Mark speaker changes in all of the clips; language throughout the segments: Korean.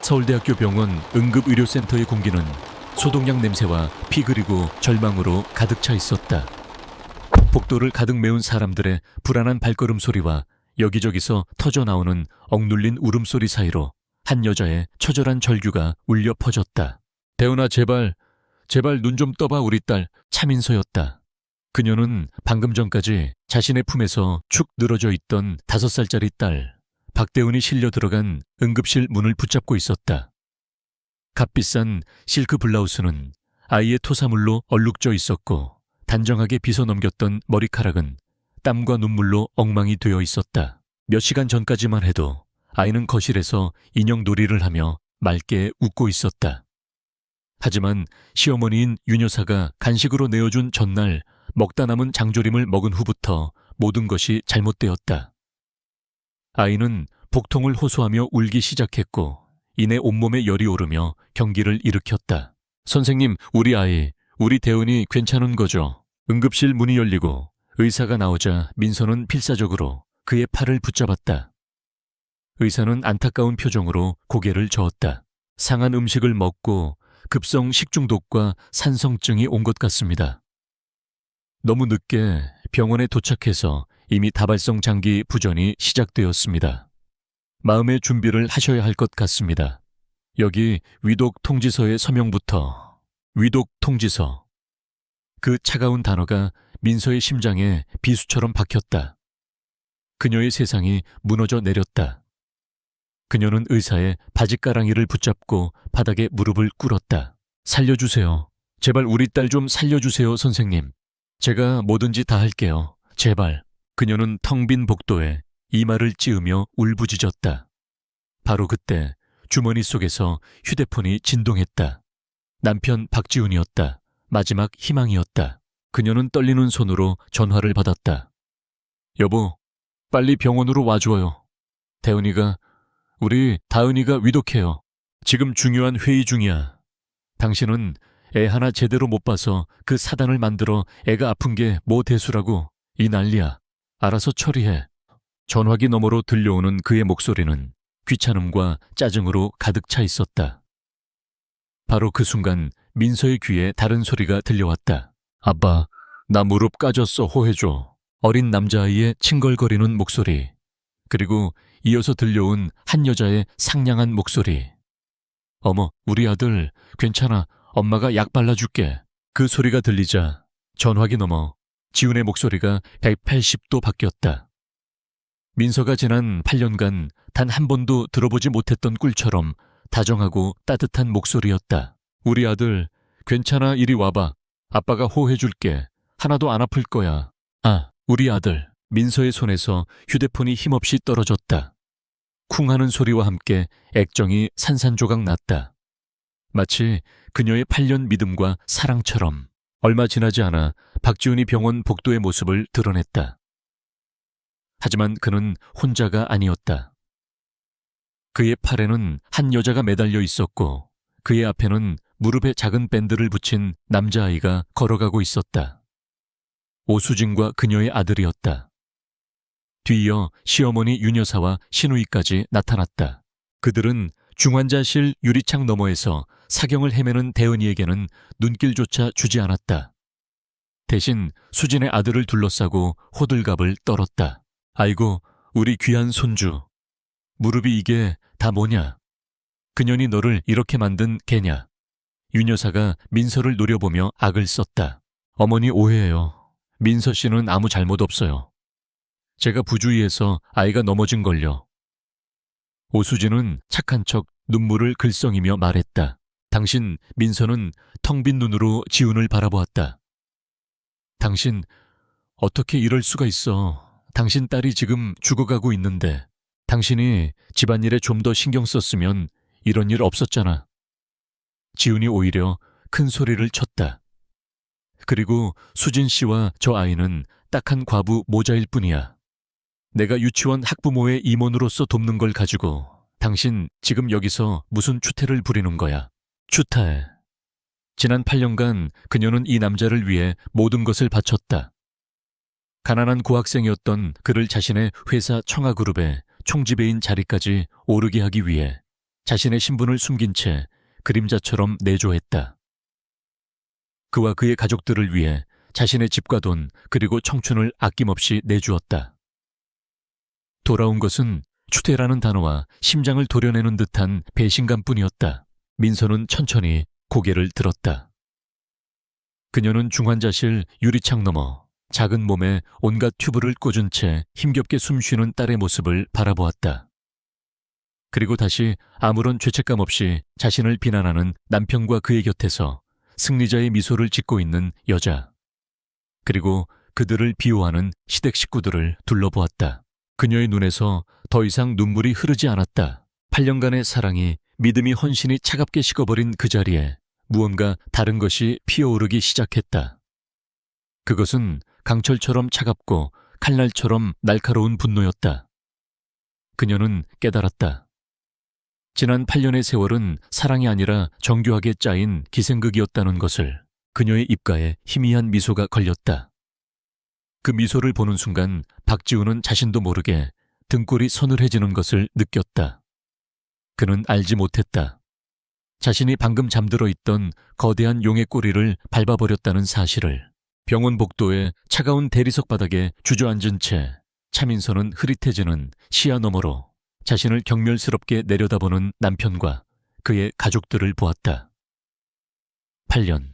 Speaker 1: 서울대학교 병원 응급의료센터의 공기는 소독약 냄새와 피 그리고 절망으로 가득 차 있었다. 복도를 가득 메운 사람들의 불안한 발걸음 소리와 여기저기서 터져나오는 억눌린 울음소리 사이로 한 여자의 처절한 절규가 울려 퍼졌다. 대훈아, 제발 눈 좀 떠봐. 우리 딸 차민서였다. 그녀는 방금 전까지 자신의 품에서 축 늘어져 있던 5살짜리 딸 박대훈이 실려 들어간 응급실 문을 붙잡고 있었다. 값비싼 실크 블라우스는 아이의 토사물로 얼룩져 있었고 단정하게 빗어 넘겼던 머리카락은 땀과 눈물로 엉망이 되어 있었다. 몇 시간 전까지만 해도 아이는 거실에서 인형 놀이를 하며 맑게 웃고 있었다. 하지만 시어머니인 윤 여사가 간식으로 내어준 전날 먹다 남은 장조림을 먹은 후부터 모든 것이 잘못되었다. 아이는 복통을 호소하며 울기 시작했고 이내 온몸에 열이 오르며 경기를 일으켰다. 선생님, 우리 대훈이 괜찮은 거죠? 응급실 문이 열리고 의사가 나오자 민서는 필사적으로 그의 팔을 붙잡았다. 의사는 안타까운 표정으로 고개를 저었다. 상한 음식을 먹고 급성 식중독과 산성증이 온 것 같습니다. 너무 늦게 병원에 도착해서 이미 다발성 장기 부전이 시작되었습니다. 마음의 준비를 하셔야 할 것 같습니다. 여기 위독 통지서의 서명부터. 위독 통지서. 그 차가운 단어가 민서의 심장에 비수처럼 박혔다. 그녀의 세상이 무너져 내렸다. 그녀는 의사의 바짓가랑이를 붙잡고 바닥에 무릎을 꿇었다. 살려주세요. 제발 우리 딸 좀 살려주세요, 선생님. 제가 뭐든지 다 할게요. 제발. 그녀는 텅 빈 복도에 이마를 찌으며 울부짖었다. 바로 그때 주머니 속에서 휴대폰이 진동했다. 남편 박지훈이었다. 마지막 희망이었다. 그녀는 떨리는 손으로 전화를 받았다. 여보, 빨리 병원으로 와줘요. 우리 다은이가 위독해요. 지금 중요한 회의 중이야. 당신은 애 하나 제대로 못 봐서 그 사단을 만들어 애가 아픈 게 뭐 대수라고. 이 난리야. 알아서 처리해. 전화기 너머로 들려오는 그의 목소리는 귀찮음과 짜증으로 가득 차 있었다. 바로 그 순간 민서의 귀에 다른 소리가 들려왔다. 아빠, 나 무릎 까졌어. 호해줘. 어린 남자아이의 칭걸거리는 목소리. 그리고 이어서 들려온 한 여자의 상냥한 목소리. 어머, 우리 아들 괜찮아. 엄마가 약 발라줄게. 그 소리가 들리자 전화기 너머 지훈의 목소리가 180도 바뀌었다. 민서가 지난 8년간 단 한 번도 들어보지 못했던 꿀처럼 다정하고 따뜻한 목소리였다. 우리 아들 괜찮아. 이리 와봐. 아빠가 호해줄게. 하나도 안 아플 거야. 우리 아들. 민서의 손에서 휴대폰이 힘없이 떨어졌다. 쿵 하는 소리와 함께 액정이 산산조각 났다. 마치 그녀의 8년 믿음과 사랑처럼. 얼마 지나지 않아 박지훈이 병원 복도의 모습을 드러냈다. 하지만 그는 혼자가 아니었다. 그의 팔에는 한 여자가 매달려 있었고 그의 앞에는 무릎에 작은 밴드를 붙인 남자아이가 걸어가고 있었다. 오수진과 그녀의 아들이었다. 뒤이어 시어머니 윤 여사와 시누이까지 나타났다. 그들은 중환자실 유리창 너머에서 사경을 헤매는 대은이에게는 눈길조차 주지 않았다. 대신 수진의 아들을 둘러싸고 호들갑을 떨었다. 아이고, 우리 귀한 손주. 무릎이 이게 다 뭐냐? 그년이 너를 이렇게 만든 개냐? 윤 여사가 민서를 노려보며 악을 썼다. 어머니 오해해요. 민서 씨는 아무 잘못 없어요. 제가 부주의해서 아이가 넘어진 걸요. 오수진은 착한 척 눈물을 글썽이며 말했다. 당신 민서는 텅 빈 눈으로 지훈을 바라보았다. 당신 어떻게 이럴 수가 있어. 당신 딸이 지금 죽어가고 있는데 당신이 집안일에 좀 더 신경 썼으면 이런 일 없었잖아. 지훈이 오히려 큰 소리를 쳤다. 그리고 수진 씨와 저 아이는 딱한 과부 모자일 뿐이야. 내가 유치원 학부모의 임원으로서 돕는 걸 가지고 당신 지금 여기서 무슨 추태를 부리는 거야. 추태. 지난 8년간 그녀는 이 남자를 위해 모든 것을 바쳤다. 가난한 고학생이었던 그를 자신의 회사 청아그룹의 총지배인 자리까지 오르게 하기 위해 자신의 신분을 숨긴 채 그림자처럼 내조했다. 그와 그의 가족들을 위해 자신의 집과 돈 그리고 청춘을 아낌없이 내주었다. 돌아온 것은 추대라는 단어와 심장을 도려내는 듯한 배신감뿐이었다. 민서는 천천히 고개를 들었다. 그녀는 중환자실 유리창 너머 작은 몸에 온갖 튜브를 꽂은 채 힘겹게 숨쉬는 딸의 모습을 바라보았다. 그리고 다시 아무런 죄책감 없이 자신을 비난하는 남편과 그의 곁에서 승리자의 미소를 짓고 있는 여자, 그리고 그들을 비호하는 시댁 식구들을 둘러보았다. 그녀의 눈에서 더 이상 눈물이 흐르지 않았다. 8년간의 사랑이 믿음이 헌신이 차갑게 식어버린 그 자리에 무언가 다른 것이 피어오르기 시작했다. 그것은 강철처럼 차갑고 칼날처럼 날카로운 분노였다. 그녀는 깨달았다. 지난 8년의 세월은 사랑이 아니라 정교하게 짜인 기생극이었다는 것을. 그녀의 입가에 희미한 미소가 걸렸다. 그 미소를 보는 순간 박지훈은 자신도 모르게 등골이 서늘해지는 것을 느꼈다. 그는 알지 못했다. 자신이 방금 잠들어 있던 거대한 용의 꼬리를 밟아버렸다는 사실을. 병원 복도의 차가운 대리석 바닥에 주저앉은 채 차민서는 흐릿해지는 시야 너머로 자신을 경멸스럽게 내려다보는 남편과 그의 가족들을 보았다. 8년.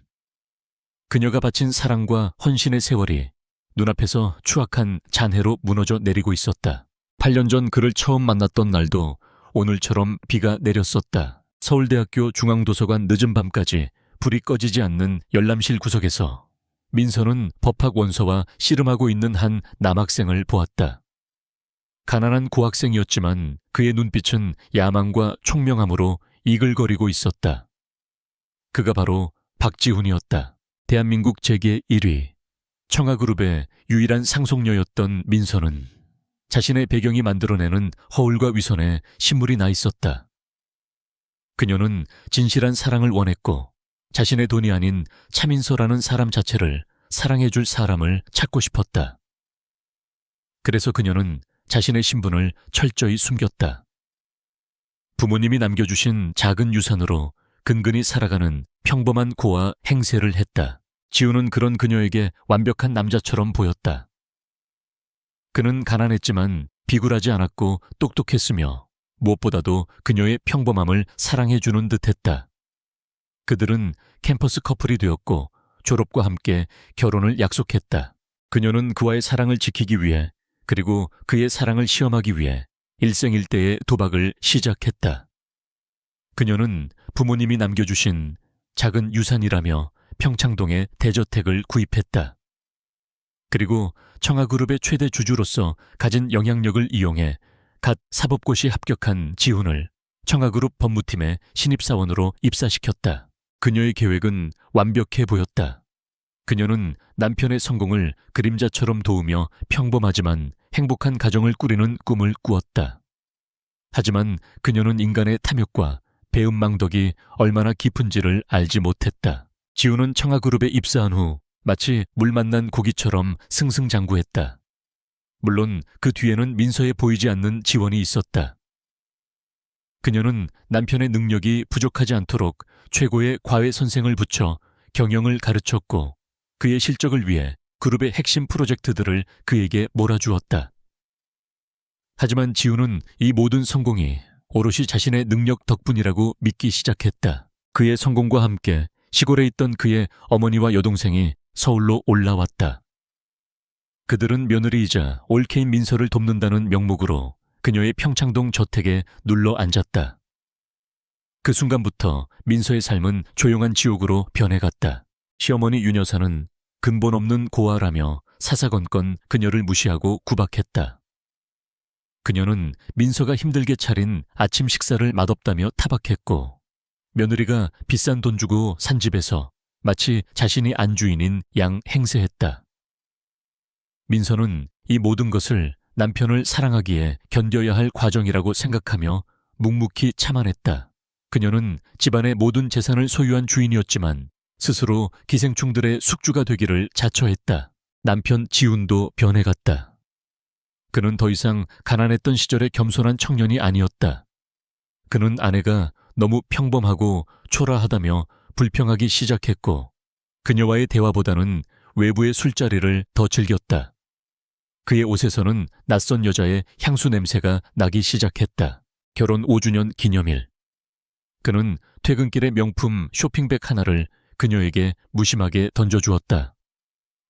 Speaker 1: 그녀가 바친 사랑과 헌신의 세월이 눈앞에서 추악한 잔해로 무너져 내리고 있었다. 8년 전 그를 처음 만났던 날도 오늘처럼 비가 내렸었다. 서울대학교 중앙도서관 늦은 밤까지 불이 꺼지지 않는 열람실 구석에서 민서는 법학 원서와 씨름하고 있는 한 남학생을 보았다. 가난한 고학생이었지만 그의 눈빛은 야망과 총명함으로 이글거리고 있었다. 그가 바로 박지훈이었다. 대한민국 재계 1위, 청아그룹의 유일한 상속녀였던 민서는 자신의 배경이 만들어내는 허울과 위선에 신물이 나 있었다. 그녀는 진실한 사랑을 원했고 자신의 돈이 아닌 차민서라는 사람 자체를 사랑해줄 사람을 찾고 싶었다. 그래서 그녀는 자신의 신분을 철저히 숨겼다. 부모님이 남겨주신 작은 유산으로 근근히 살아가는 평범한 고아 행세를 했다. 지우는 그런 그녀에게 완벽한 남자처럼 보였다. 그는 가난했지만 비굴하지 않았고 똑똑했으며 무엇보다도 그녀의 평범함을 사랑해주는 듯했다. 그들은 캠퍼스 커플이 되었고 졸업과 함께 결혼을 약속했다. 그녀는 그와의 사랑을 지키기 위해 그리고 그의 사랑을 시험하기 위해 일생일대의 도박을 시작했다. 그녀는 부모님이 남겨주신 작은 유산이라며 평창동에 대저택을 구입했다. 그리고 청아그룹의 최대 주주로서 가진 영향력을 이용해 갓 사법고시 합격한 지훈을 청아그룹 법무팀의 신입사원으로 입사시켰다. 그녀의 계획은 완벽해 보였다. 그녀는 남편의 성공을 그림자처럼 도우며 평범하지만 행복한 가정을 꾸리는 꿈을 꾸었다. 하지만 그녀는 인간의 탐욕과 배은망덕이 얼마나 깊은지를 알지 못했다. 지우는 청아그룹에 입사한 후 마치 물 만난 고기처럼 승승장구했다. 물론 그 뒤에는 민서에 보이지 않는 지원이 있었다. 그녀는 남편의 능력이 부족하지 않도록 최고의 과외 선생을 붙여 경영을 가르쳤고 그의 실적을 위해 그룹의 핵심 프로젝트들을 그에게 몰아주었다. 하지만 지우는 이 모든 성공이 오롯이 자신의 능력 덕분이라고 믿기 시작했다. 그의 성공과 함께 시골에 있던 그의 어머니와 여동생이 서울로 올라왔다. 그들은 며느리이자 올케인 민서를 돕는다는 명목으로 그녀의 평창동 저택에 눌러 앉았다. 그 순간부터 민서의 삶은 조용한 지옥으로 변해갔다. 시어머니 윤 여사는 근본 없는 고아라며 사사건건 그녀를 무시하고 구박했다. 그녀는 민서가 힘들게 차린 아침 식사를 맛없다며 타박했고 며느리가 비싼 돈 주고 산 집에서 마치 자신이 안주인인 양 행세했다. 민서는 이 모든 것을 남편을 사랑하기에 견뎌야 할 과정이라고 생각하며 묵묵히 참아냈다. 그녀는 집안의 모든 재산을 소유한 주인이었지만 스스로 기생충들의 숙주가 되기를 자처했다. 남편 지훈도 변해갔다. 그는 더 이상 가난했던 시절의 겸손한 청년이 아니었다. 그는 아내가 너무 평범하고 초라하다며 불평하기 시작했고 그녀와의 대화보다는 외부의 술자리를 더 즐겼다. 그의 옷에서는 낯선 여자의 향수 냄새가 나기 시작했다. 결혼 5주년 기념일. 그는 퇴근길에 명품 쇼핑백 하나를 그녀에게 무심하게 던져주었다.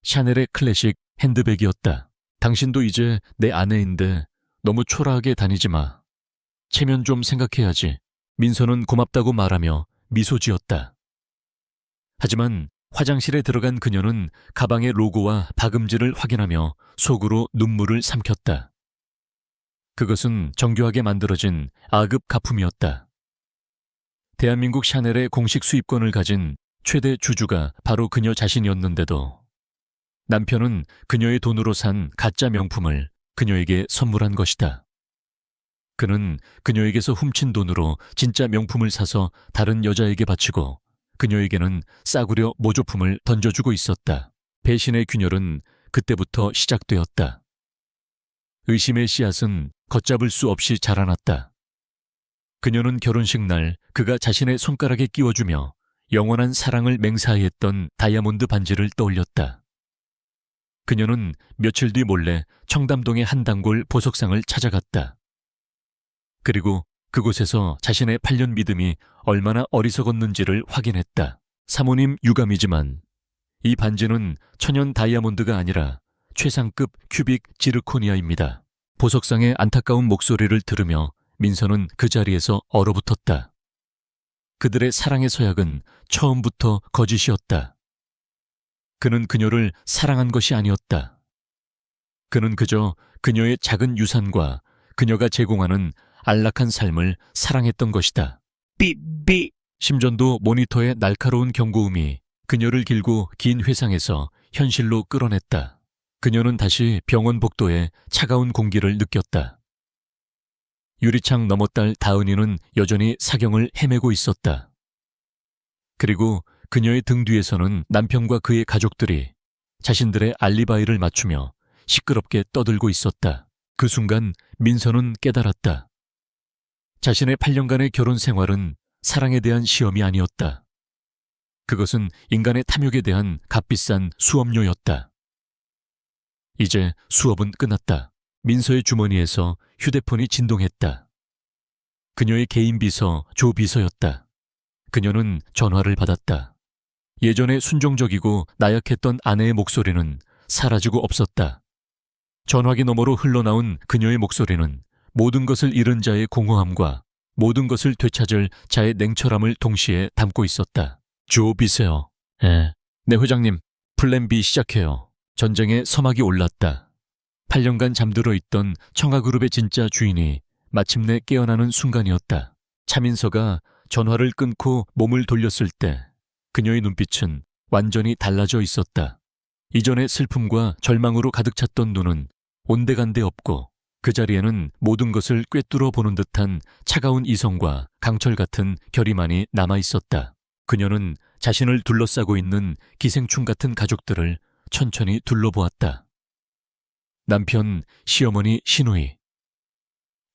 Speaker 1: 샤넬의 클래식 핸드백이었다. 당신도 이제 내 아내인데 너무 초라하게 다니지 마. 체면 좀 생각해야지. 민서는 고맙다고 말하며 미소 지었다. 하지만 화장실에 들어간 그녀는 가방의 로고와 박음질을 확인하며 속으로 눈물을 삼켰다. 그것은 정교하게 만들어진 A급 가품이었다. 대한민국 샤넬의 공식 수입권을 가진 최대 주주가 바로 그녀 자신이었는데도 남편은 그녀의 돈으로 산 가짜 명품을 그녀에게 선물한 것이다. 그는 그녀에게서 훔친 돈으로 진짜 명품을 사서 다른 여자에게 바치고 그녀에게는 싸구려 모조품을 던져주고 있었다. 배신의 균열은 그때부터 시작되었다. 의심의 씨앗은 걷잡을 수 없이 자라났다. 그녀는 결혼식 날 그가 자신의 손가락에 끼워주며 영원한 사랑을 맹세하였던 다이아몬드 반지를 떠올렸다. 그녀는 며칠 뒤 몰래 청담동의 한 단골 보석상을 찾아갔다. 그리고 그곳에서 자신의 8년 믿음이 얼마나 어리석었는지를 확인했다. 사모님 유감이지만 이 반지는 천연 다이아몬드가 아니라 최상급 큐빅 지르코니아입니다. 보석상의 안타까운 목소리를 들으며 민서는 그 자리에서 얼어붙었다. 그들의 사랑의 서약은 처음부터 거짓이었다. 그는 그녀를 사랑한 것이 아니었다. 그는 그저 그녀의 작은 유산과 그녀가 제공하는 안락한 삶을 사랑했던 것이다. 삐삐! 심전도 모니터의 날카로운 경고음이 그녀를 길고 긴 회상에서 현실로 끌어냈다. 그녀는 다시 병원 복도에 차가운 공기를 느꼈다. 유리창 너머 딸 다은이는 여전히 사경을 헤매고 있었다. 그리고 그녀의 등 뒤에서는 남편과 그의 가족들이 자신들의 알리바이를 맞추며 시끄럽게 떠들고 있었다. 그 순간 민서는 깨달았다. 자신의 8년간의 결혼 생활은 사랑에 대한 시험이 아니었다. 그것은 인간의 탐욕에 대한 값비싼 수업료였다. 이제 수업은 끝났다. 민서의 주머니에서 휴대폰이 진동했다. 그녀의 개인 비서 조 비서였다. 그녀는 전화를 받았다. 예전에 순종적이고 나약했던 아내의 목소리는 사라지고 없었다. 전화기 너머로 흘러나온 그녀의 목소리는 모든 것을 잃은 자의 공허함과 모든 것을 되찾을 자의 냉철함을 동시에 담고 있었다. 조 비서요. 네 회장님, 플랜 B 시작해요. 전쟁의 서막이 올랐다. 8년간 잠들어 있던 청아그룹의 진짜 주인이 마침내 깨어나는 순간이었다. 차민서가 전화를 끊고 몸을 돌렸을 때 그녀의 눈빛은 완전히 달라져 있었다. 이전의 슬픔과 절망으로 가득 찼던 눈은 온데간데 없고 그 자리에는 모든 것을 꿰뚫어 보는 듯한 차가운 이성과 강철 같은 결의만이 남아 있었다. 그녀는 자신을 둘러싸고 있는 기생충 같은 가족들을 천천히 둘러보았다. 남편, 시어머니, 시누이.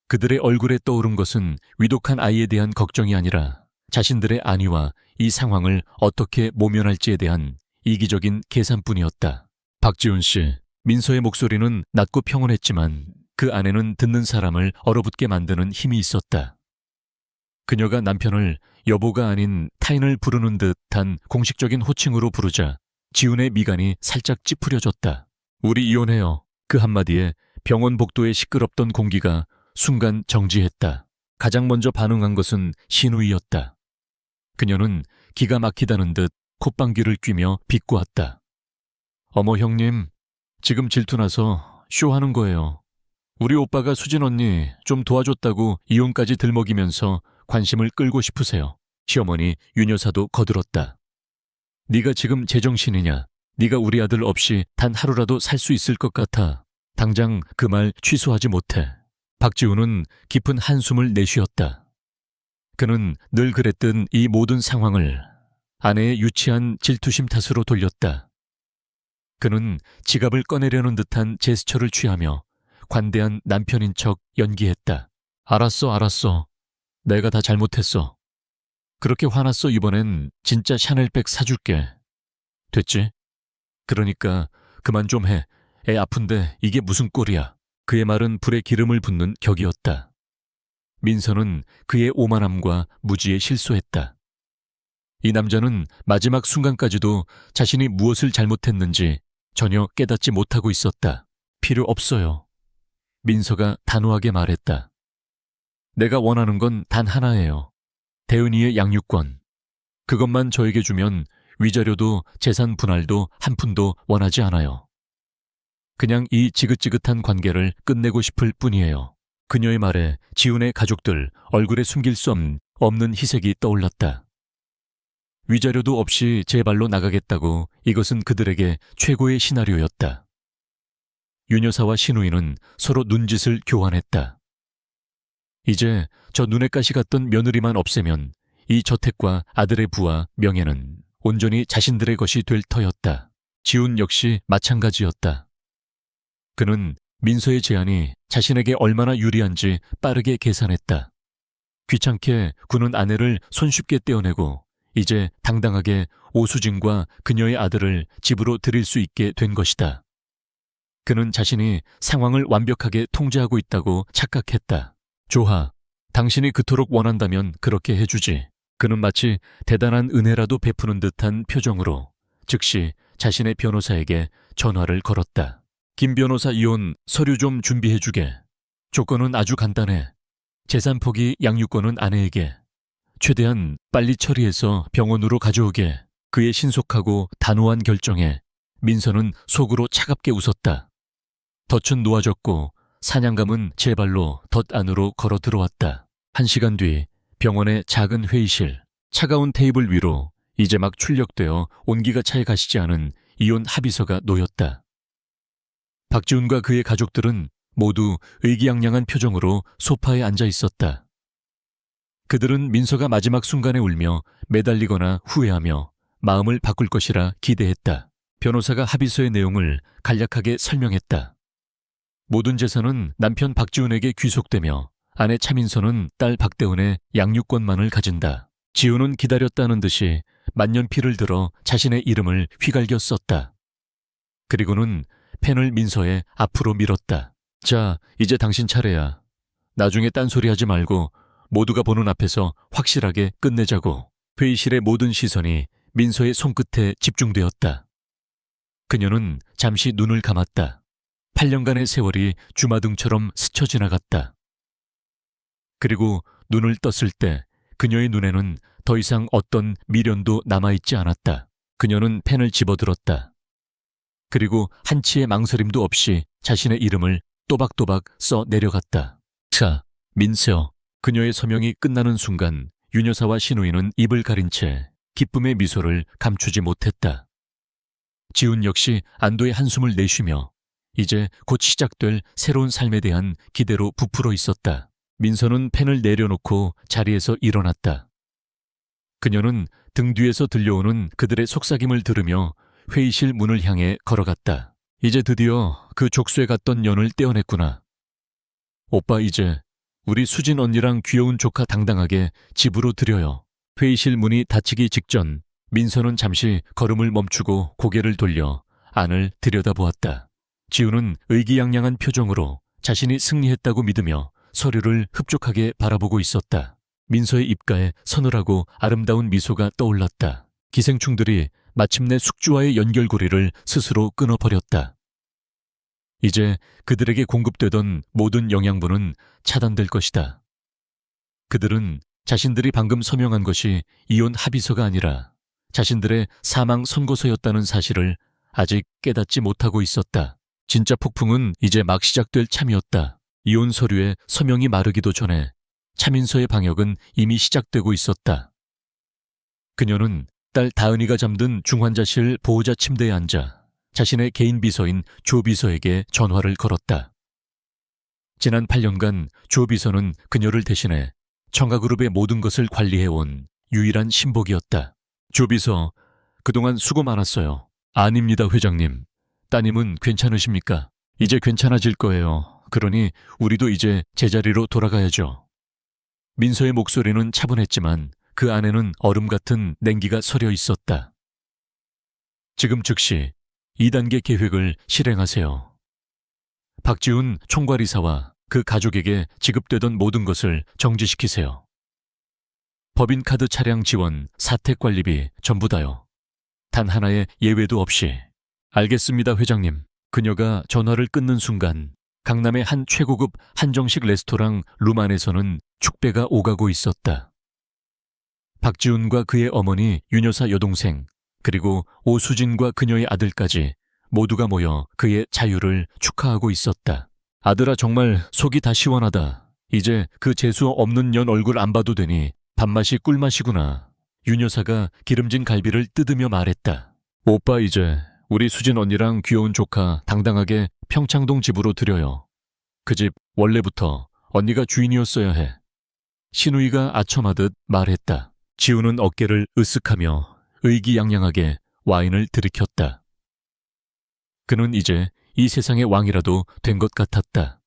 Speaker 1: 그들의 얼굴에 떠오른 것은 위독한 아이에 대한 걱정이 아니라 자신들의 안위와 이 상황을 어떻게 모면할지에 대한 이기적인 계산뿐이었다. 박지훈 씨, 민서의 목소리는 낮고 평온했지만 그 안에는 듣는 사람을 얼어붙게 만드는 힘이 있었다. 그녀가 남편을 여보가 아닌 타인을 부르는 듯한 공식적인 호칭으로 부르자 지훈의 미간이 살짝 찌푸려졌다. 우리 이혼해요. 그 한마디에 병원 복도에 시끄럽던 공기가 순간 정지했다. 가장 먼저 반응한 것은 신우이였다. 그녀는 기가 막히다는 듯 콧방귀를 뀌며 비꼬았다. 어머 형님, 지금 질투나서 쇼하는 거예요. 우리 오빠가 수진 언니 좀 도와줬다고 이혼까지 들먹이면서 관심을 끌고 싶으세요. 시어머니 윤 여사도 거들었다. 네가 지금 제정신이냐? 네가 우리 아들 없이 단 하루라도 살 수 있을 것 같아. 당장 그 말 취소하지 못해. 박지훈은 깊은 한숨을 내쉬었다. 그는 늘 그랬던 이 모든 상황을 아내의 유치한 질투심 탓으로 돌렸다. 그는 지갑을 꺼내려는 듯한 제스처를 취하며 관대한 남편인 척 연기했다. 알았어. 내가 다 잘못했어. 그렇게 화났어. 이번엔 진짜 샤넬백 사줄게. 됐지? 그러니까 그만 좀 해. 애 아픈데 이게 무슨 꼴이야. 그의 말은 불에 기름을 붓는 격이었다. 민서는 그의 오만함과 무지에 실소했다. 이 남자는 마지막 순간까지도 자신이 무엇을 잘못했는지 전혀 깨닫지 못하고 있었다. 필요 없어요. 민서가 단호하게 말했다. 내가 원하는 건 단 하나예요. 대은이의 양육권. 그것만 저에게 주면 위자료도 재산 분할도 한 푼도 원하지 않아요. 그냥 이 지긋지긋한 관계를 끝내고 싶을 뿐이에요. 그녀의 말에 지훈의 가족들 얼굴에 숨길 수 없는 희색이 떠올랐다. 위자료도 없이 제 발로 나가겠다고 이것은 그들에게 최고의 시나리오였다. 윤 여사와 신우이는 서로 눈짓을 교환했다. 이제 저 눈에 가시 같던 며느리만 없애면 이 저택과 아들의 부와 명예는 온전히 자신들의 것이 될 터였다. 지훈 역시 마찬가지였다. 그는 민서의 제안이 자신에게 얼마나 유리한지 빠르게 계산했다. 귀찮게 구는 아내를 손쉽게 떼어내고 이제 당당하게 오수진과 그녀의 아들을 집으로 들일 수 있게 된 것이다. 그는 자신이 상황을 완벽하게 통제하고 있다고 착각했다. 좋아. 당신이 그토록 원한다면 그렇게 해주지. 그는 마치 대단한 은혜라도 베푸는 듯한 표정으로 즉시 자신의 변호사에게 전화를 걸었다. 김 변호사 이혼 서류 좀 준비해주게. 조건은 아주 간단해. 재산 포기 양육권은 아내에게. 최대한 빨리 처리해서 병원으로 가져오게. 그의 신속하고 단호한 결정에 민서는 속으로 차갑게 웃었다. 덫은 놓아졌고 사냥감은 제 발로 덫 안으로 걸어 들어왔다. 1시간 뒤 병원의 작은 회의실, 차가운 테이블 위로 이제 막 출력되어 온기가 차에 가시지 않은 이혼 합의서가 놓였다. 박지훈과 그의 가족들은 모두 의기양양한 표정으로 소파에 앉아 있었다. 그들은 민서가 마지막 순간에 울며 매달리거나 후회하며 마음을 바꿀 것이라 기대했다. 변호사가 합의서의 내용을 간략하게 설명했다. 모든 재산은 남편 박지훈에게 귀속되며 아내 차민서는 딸 박대훈의 양육권만을 가진다. 지훈은 기다렸다는 듯이 만년필을 들어 자신의 이름을 휘갈겨 썼다. 그리고는 펜을 민서의 앞으로 밀었다. 자, 이제 당신 차례야. 나중에 딴소리하지 말고 모두가 보는 앞에서 확실하게 끝내자고. 회의실의 모든 시선이 민서의 손끝에 집중되었다. 그녀는 잠시 눈을 감았다. 8년간의 세월이 주마등처럼 스쳐 지나갔다. 그리고 눈을 떴을 때 그녀의 눈에는 더 이상 어떤 미련도 남아있지 않았다. 그녀는 펜을 집어들었다. 그리고 한치의 망설임도 없이 자신의 이름을 또박또박 써 내려갔다. 자, 민서. 그녀의 서명이 끝나는 순간 윤 여사와 신우이는 입을 가린 채 기쁨의 미소를 감추지 못했다. 지훈 역시 안도의 한숨을 내쉬며 이제 곧 시작될 새로운 삶에 대한 기대로 부풀어 있었다. 민서는 펜을 내려놓고 자리에서 일어났다. 그녀는 등 뒤에서 들려오는 그들의 속삭임을 들으며 회의실 문을 향해 걸어갔다. 이제 드디어 그 족쇄에 갔던 연을 떼어냈구나. 오빠 이제 우리 수진 언니랑 귀여운 조카 당당하게 집으로 들여요. 회의실 문이 닫히기 직전 민서는 잠시 걸음을 멈추고 고개를 돌려 안을 들여다보았다. 지훈은 의기양양한 표정으로 자신이 승리했다고 믿으며 서류를 흡족하게 바라보고 있었다. 민서의 입가에 서늘하고 아름다운 미소가 떠올랐다. 기생충들이 마침내 숙주와의 연결고리를 스스로 끊어버렸다. 이제 그들에게 공급되던 모든 영양분은 차단될 것이다. 그들은 자신들이 방금 서명한 것이 이혼 합의서가 아니라 자신들의 사망 선고서였다는 사실을 아직 깨닫지 못하고 있었다. 진짜 폭풍은 이제 막 시작될 참이었다. 이혼 서류에 서명이 마르기도 전에 차민서의 방역은 이미 시작되고 있었다. 그녀는 딸 다은이가 잠든 중환자실 보호자 침대에 앉아 자신의 개인 비서인 조 비서에게 전화를 걸었다. 지난 8년간 조 비서는 그녀를 대신해 청가그룹의 모든 것을 관리해온 유일한 신복이었다. 조 비서, 그동안 수고 많았어요. 아닙니다, 회장님. 따님은 괜찮으십니까? 이제 괜찮아질 거예요. 그러니 우리도 이제 제자리로 돌아가야죠. 민서의 목소리는 차분했지만 그 안에는 얼음 같은 냉기가 서려 있었다. 지금 즉시 2단계 계획을 실행하세요. 박지훈 총괄이사와 그 가족에게 지급되던 모든 것을 정지시키세요. 법인카드 차량 지원, 사택관리비 전부 다요. 단 하나의 예외도 없이. 알겠습니다, 회장님. 그녀가 전화를 끊는 순간 강남의 한 최고급 한정식 레스토랑 룸 안에서는 축배가 오가고 있었다. 박지훈과 그의 어머니 윤여사 여동생, 그리고 오수진과 그녀의 아들까지 모두가 모여 그의 자유를 축하하고 있었다. 아들아, 정말 속이 다 시원하다. 이제 그 재수 없는 년 얼굴 안 봐도 되니 밥맛이 꿀맛이구나. 윤여사가 기름진 갈비를 뜯으며 말했다. 오빠, 이제 우리 수진 언니랑 귀여운 조카 당당하게 평창동 집으로 들여요. 그 집 원래부터 언니가 주인이었어야 해. 신우이가 아첨하듯 말했다. 지우는 어깨를 으쓱하며 의기양양하게 와인을 들이켰다. 그는 이제 이 세상의 왕이라도 된 것 같았다.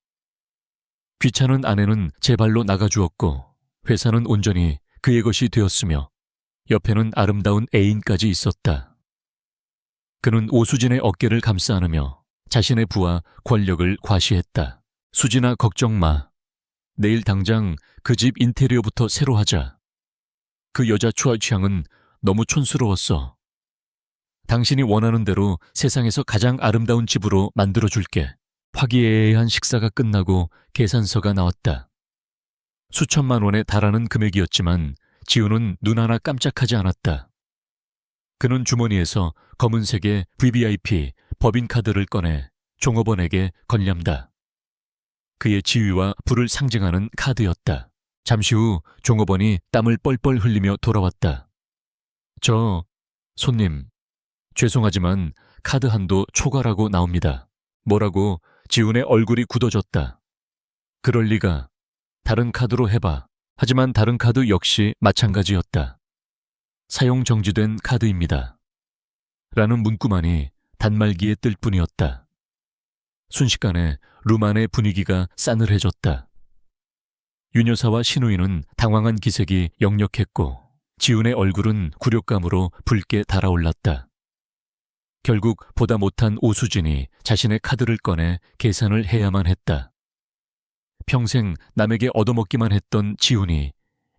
Speaker 1: 귀찮은 아내는 제 발로 나가주었고 회사는 온전히 그의 것이 되었으며 옆에는 아름다운 애인까지 있었다. 그는 오수진의 어깨를 감싸 안으며 자신의 부와 권력을 과시했다. 수진아, 걱정 마. 내일 당장 그 집 인테리어부터 새로 하자. 그 여자 취향은 너무 촌스러웠어. 당신이 원하는 대로 세상에서 가장 아름다운 집으로 만들어줄게. 화기애애한 식사가 끝나고 계산서가 나왔다. 수천만 원에 달하는 금액이었지만 지우는 눈 하나 깜짝하지 않았다. 그는 주머니에서 검은색의 VVIP 법인카드를 꺼내 종업원에게 건넸다. 그의 지위와 부를 상징하는 카드였다. 잠시 후 종업원이 땀을 뻘뻘 흘리며 돌아왔다. 손님, 죄송하지만 카드 한도 초과라고 나옵니다. 뭐라고? 지훈의 얼굴이 굳어졌다. 그럴 리가. 다른 카드로 해봐. 하지만 다른 카드 역시 마찬가지였다. 사용 정지된 카드입니다. 라는 문구만이 단말기에 뜰 뿐이었다. 순식간에 룸 안의 분위기가 싸늘해졌다. 윤여사와 신우이는 당황한 기색이 역력했고 지훈의 얼굴은 굴욕감으로 붉게 달아올랐다. 결국 보다 못한 오수진이 자신의 카드를 꺼내 계산을 해야만 했다. 평생 남에게 얻어먹기만 했던 지훈이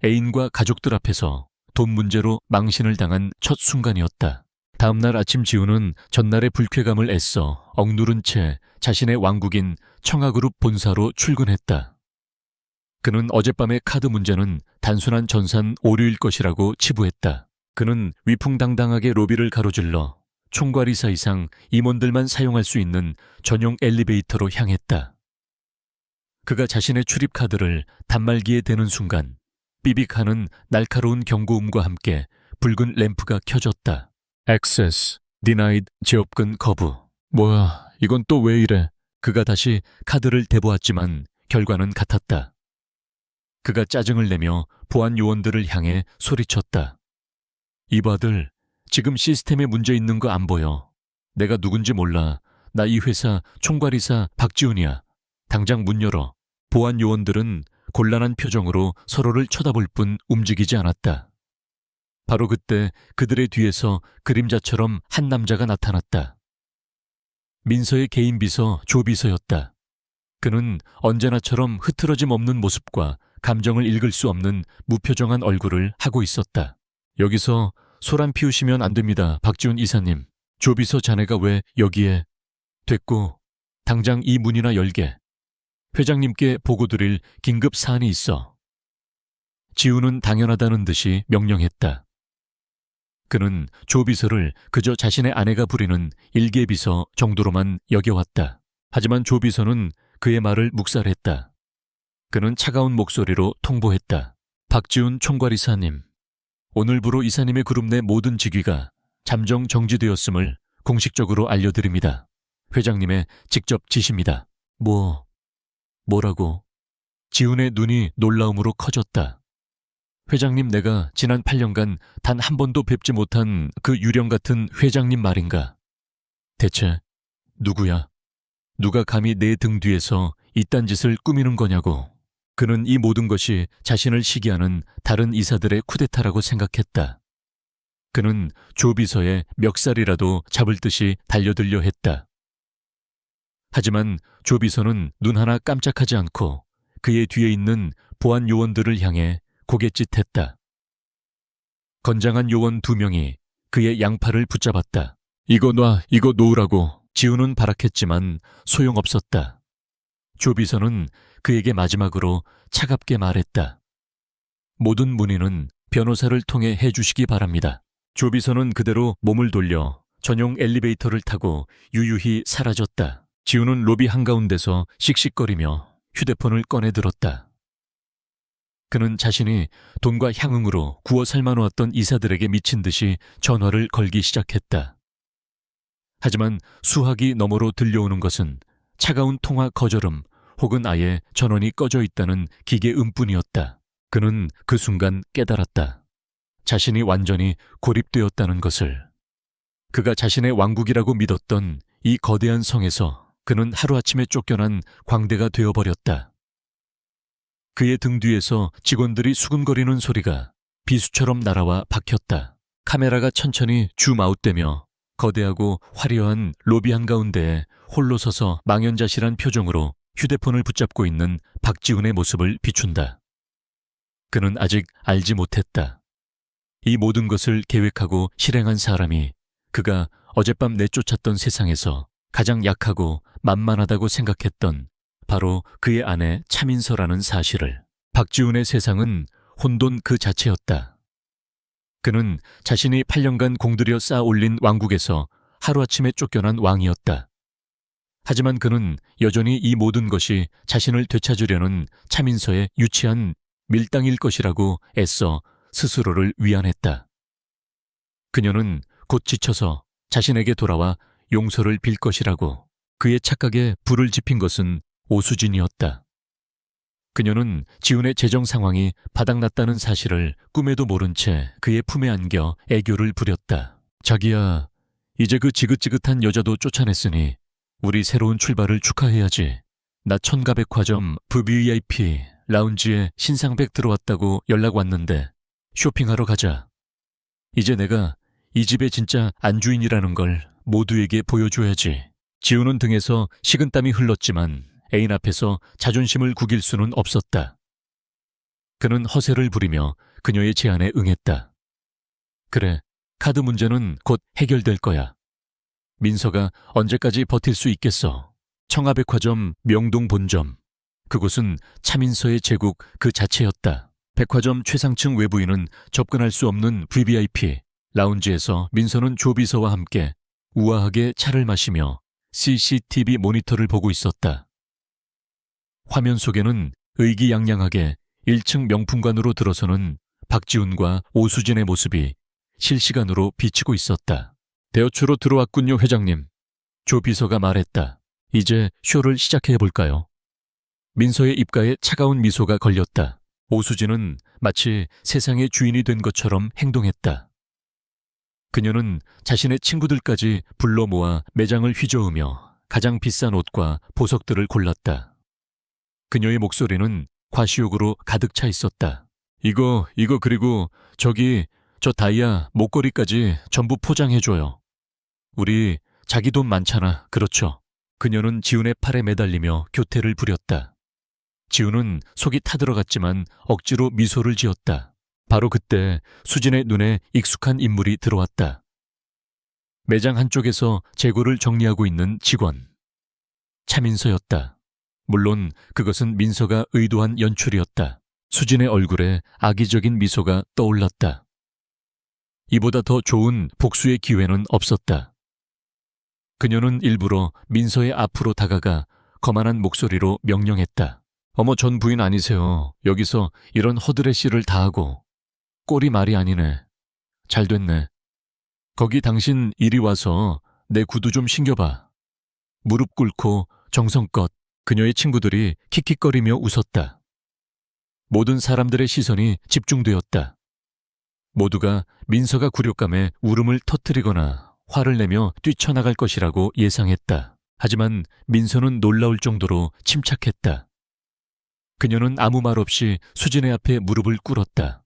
Speaker 1: 애인과 가족들 앞에서 돈 문제로 망신을 당한 첫 순간이었다. 다음날 아침 지훈은 전날의 불쾌감을 애써 억누른 채 자신의 왕국인 청아그룹 본사로 출근했다. 그는 어젯밤의 카드 문제는 단순한 전산 오류일 것이라고 치부했다. 그는 위풍당당하게 로비를 가로질러 총괄이사 이상 임원들만 사용할 수 있는 전용 엘리베이터로 향했다. 그가 자신의 출입카드를 단말기에 대는 순간 삐빅하는 날카로운 경고음과 함께 붉은 램프가 켜졌다. Access Denied 재업근 거부. 뭐야, 이건 또 왜 이래? 그가 다시 카드를 대보았지만 결과는 같았다. 그가 짜증을 내며 보안 요원들을 향해 소리쳤다. 이봐들, 지금 시스템에 문제 있는 거 안 보여. 내가 누군지 몰라. 나 이 회사 총괄이사 박지훈이야. 당장 문 열어. 보안 요원들은 곤란한 표정으로 서로를 쳐다볼 뿐 움직이지 않았다. 바로 그때 그들의 뒤에서 그림자처럼 한 남자가 나타났다. 민서의 개인 비서 조비서였다. 그는 언제나처럼 흐트러짐 없는 모습과 감정을 읽을 수 없는 무표정한 얼굴을 하고 있었다. 여기서 소란 피우시면 안 됩니다, 박지훈 이사님. 조비서 자네가 왜 여기에? 됐고, 당장 이 문이나 열게. 회장님께 보고드릴 긴급 사안이 있어. 지훈은 당연하다는 듯이 명령했다. 그는 조비서를 그저 자신의 아내가 부리는 일개비서 정도로만 여겨왔다. 하지만 조비서는 그의 말을 묵살했다. 그는 차가운 목소리로 통보했다. 박지훈 총괄이사님, 오늘부로 이사님의 그룹 내 모든 직위가 잠정 정지되었음을 공식적으로 알려드립니다. 회장님의 직접 지시입니다. 뭐라고? 지훈의 눈이 놀라움으로 커졌다. 회장님, 내가 지난 8년간 단 한 번도 뵙지 못한 그 유령 같은 회장님 말인가? 대체 누구야? 누가 감히 내 등 뒤에서 이딴 짓을 꾸미는 거냐고. 그는 이 모든 것이 자신을 시기하는 다른 이사들의 쿠데타라고 생각했다. 그는 조 비서의 멱살이라도 잡을 듯이 달려들려 했다. 하지만 조 비서는 눈 하나 깜짝하지 않고 그의 뒤에 있는 보안 요원들을 향해 고갯짓했다. 건장한 요원 2명이 그의 양팔을 붙잡았다. 이거 놔, 이거 놓으라고 지우는 발악했지만 소용없었다. 조 비서는 그에게 마지막으로 차갑게 말했다. 모든 문의는 변호사를 통해 해주시기 바랍니다. 조 비서는 그대로 몸을 돌려 전용 엘리베이터를 타고 유유히 사라졌다. 지우는 로비 한가운데서 씩씩거리며 휴대폰을 꺼내 들었다. 그는 자신이 돈과 향응으로 구워 삶아놓았던 이사들에게 미친 듯이 전화를 걸기 시작했다. 하지만 수화기 너머로 들려오는 것은 차가운 통화 거절음 혹은 아예 전원이 꺼져 있다는 기계 음뿐이었다. 그는 그 순간 깨달았다. 자신이 완전히 고립되었다는 것을. 그가 자신의 왕국이라고 믿었던 이 거대한 성에서 그는 하루아침에 쫓겨난 광대가 되어버렸다. 그의 등 뒤에서 직원들이 수근거리는 소리가 비수처럼 날아와 박혔다. 카메라가 천천히 줌아웃되며 거대하고 화려한 로비 한가운데에 홀로 서서 망연자실한 표정으로 휴대폰을 붙잡고 있는 박지훈의 모습을 비춘다. 그는 아직 알지 못했다. 이 모든 것을 계획하고 실행한 사람이 그가 어젯밤 내쫓았던 세상에서 가장 약하고 만만하다고 생각했던 바로 그의 아내 차민서라는 사실을. 박지훈의 세상은 혼돈 그 자체였다. 그는 자신이 8년간 공들여 쌓아 올린 왕국에서 하루아침에 쫓겨난 왕이었다. 하지만 그는 여전히 이 모든 것이 자신을 되찾으려는 차민서의 유치한 밀당일 것이라고 애써 스스로를 위안했다. 그녀는 곧 지쳐서 자신에게 돌아와 용서를 빌 것이라고. 그의 착각에 불을 지핀 것은 오수진이었다. 그녀는 지훈의 재정 상황이 바닥났다는 사실을 꿈에도 모른 채 그의 품에 안겨 애교를 부렸다. 자기야, 이제 그 지긋지긋한 여자도 쫓아냈으니 우리 새로운 출발을 축하해야지. 나 천가백화점 VIP 라운지에 신상백 들어왔다고 연락 왔는데 쇼핑하러 가자. 이제 내가 이 집의 진짜 안주인이라는 걸 모두에게 보여줘야지. 지우는 등에서 식은땀이 흘렀지만 애인 앞에서 자존심을 구길 수는 없었다. 그는 허세를 부리며 그녀의 제안에 응했다. 그래, 카드 문제는 곧 해결될 거야. 민서가 언제까지 버틸 수 있겠어. 청아백화점 명동 본점. 그곳은 차민서의 제국 그 자체였다. 백화점 최상층 외부인은 접근할 수 없는 VVIP 라운지에서 민서는 조비서와 함께 우아하게 차를 마시며 CCTV 모니터를 보고 있었다. 화면 속에는 의기양양하게 1층 명품관으로 들어서는 박지훈과 오수진의 모습이 실시간으로 비치고 있었다. 대여초로 들어왔군요, 회장님. 조 비서가 말했다. 이제 쇼를 시작해볼까요? 민서의 입가에 차가운 미소가 걸렸다. 오수진은 마치 세상의 주인이 된 것처럼 행동했다. 그녀는 자신의 친구들까지 불러 모아 매장을 휘저으며 가장 비싼 옷과 보석들을 골랐다. 그녀의 목소리는 과시욕으로 가득 차 있었다. 이거 그리고 저기 저 다이아 목걸이까지 전부 포장해줘요. 우리 자기 돈 많잖아, 그렇죠? 그녀는 지훈의 팔에 매달리며 교태를 부렸다. 지훈은 속이 타들어갔지만 억지로 미소를 지었다. 바로 그때 수진의 눈에 익숙한 인물이 들어왔다. 매장 한쪽에서 재고를 정리하고 있는 직원. 차민서였다. 물론 그것은 민서가 의도한 연출이었다. 수진의 얼굴에 악의적인 미소가 떠올랐다. 이보다 더 좋은 복수의 기회는 없었다. 그녀는 일부러 민서의 앞으로 다가가 거만한 목소리로 명령했다. 어머, 전 부인 아니세요. 여기서 이런 허드렛 씨를 다 하고. 꼴이 말이 아니네. 잘 됐네. 거기 당신 이리 와서 내 구두 좀 신겨봐. 무릎 꿇고 정성껏. 그녀의 친구들이 킥킥거리며 웃었다. 모든 사람들의 시선이 집중되었다. 모두가 민서가 굴욕감에 울음을 터뜨리거나 화를 내며 뛰쳐나갈 것이라고 예상했다. 하지만 민서는 놀라울 정도로 침착했다. 그녀는 아무 말 없이 수진의 앞에 무릎을 꿇었다.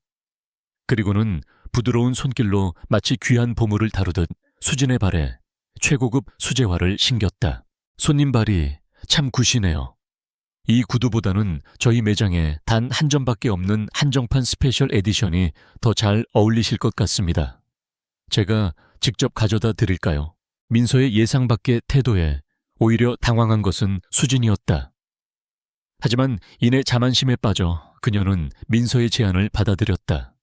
Speaker 1: 그리고는 부드러운 손길로 마치 귀한 보물을 다루듯 수진의 발에 최고급 수제화를 신겼다. 손님 발이 참 굿이네요. 이 구두보다는 저희 매장에 단 한 점밖에 없는 한정판 스페셜 에디션이 더 잘 어울리실 것 같습니다. 제가 직접 가져다 드릴까요? 민서의 예상 밖의 태도에 오히려 당황한 것은 수진이었다. 하지만 이내 자만심에 빠져 그녀는 민서의 제안을 받아들였다.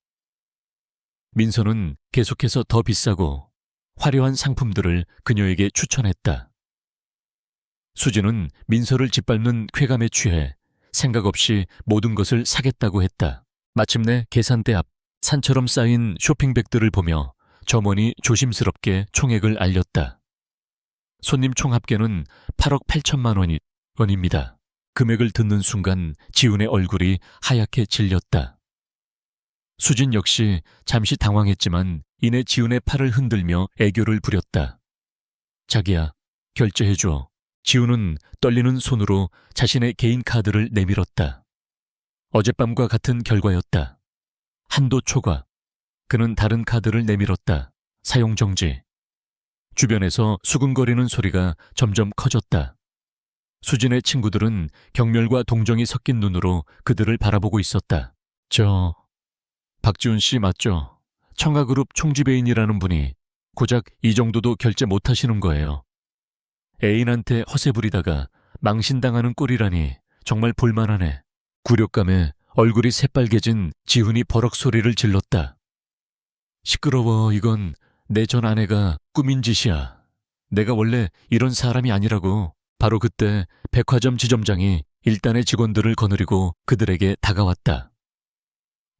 Speaker 1: 민서는 계속해서 더 비싸고 화려한 상품들을 그녀에게 추천했다. 수진은 민서를 짓밟는 쾌감에 취해 생각 없이 모든 것을 사겠다고 했다. 마침내 계산대 앞 산처럼 쌓인 쇼핑백들을 보며 점원이 조심스럽게 총액을 알렸다. 손님 총 합계는 8억 8천만 원입니다. 금액을 듣는 순간 지훈의 얼굴이 하얗게 질렸다. 수진 역시 잠시 당황했지만 이내 지훈의 팔을 흔들며 애교를 부렸다. 자기야, 결제해줘. 지훈은 떨리는 손으로 자신의 개인 카드를 내밀었다. 어젯밤과 같은 결과였다. 한도 초과. 그는 다른 카드를 내밀었다. 사용 정지. 주변에서 수근거리는 소리가 점점 커졌다. 수진의 친구들은 경멸과 동정이 섞인 눈으로 그들을 바라보고 있었다. 박지훈 씨 맞죠? 청가그룹 총지배인이라는 분이 고작 이 정도도 결제 못하시는 거예요. 애인한테 허세 부리다가 망신당하는 꼴이라니 정말 볼만하네. 굴욕감에 얼굴이 새빨개진 지훈이 버럭 소리를 질렀다. 시끄러워. 이건 내 전 아내가 꾸민 짓이야. 내가 원래 이런 사람이 아니라고. 바로 그때 백화점 지점장이 일단의 직원들을 거느리고 그들에게 다가왔다.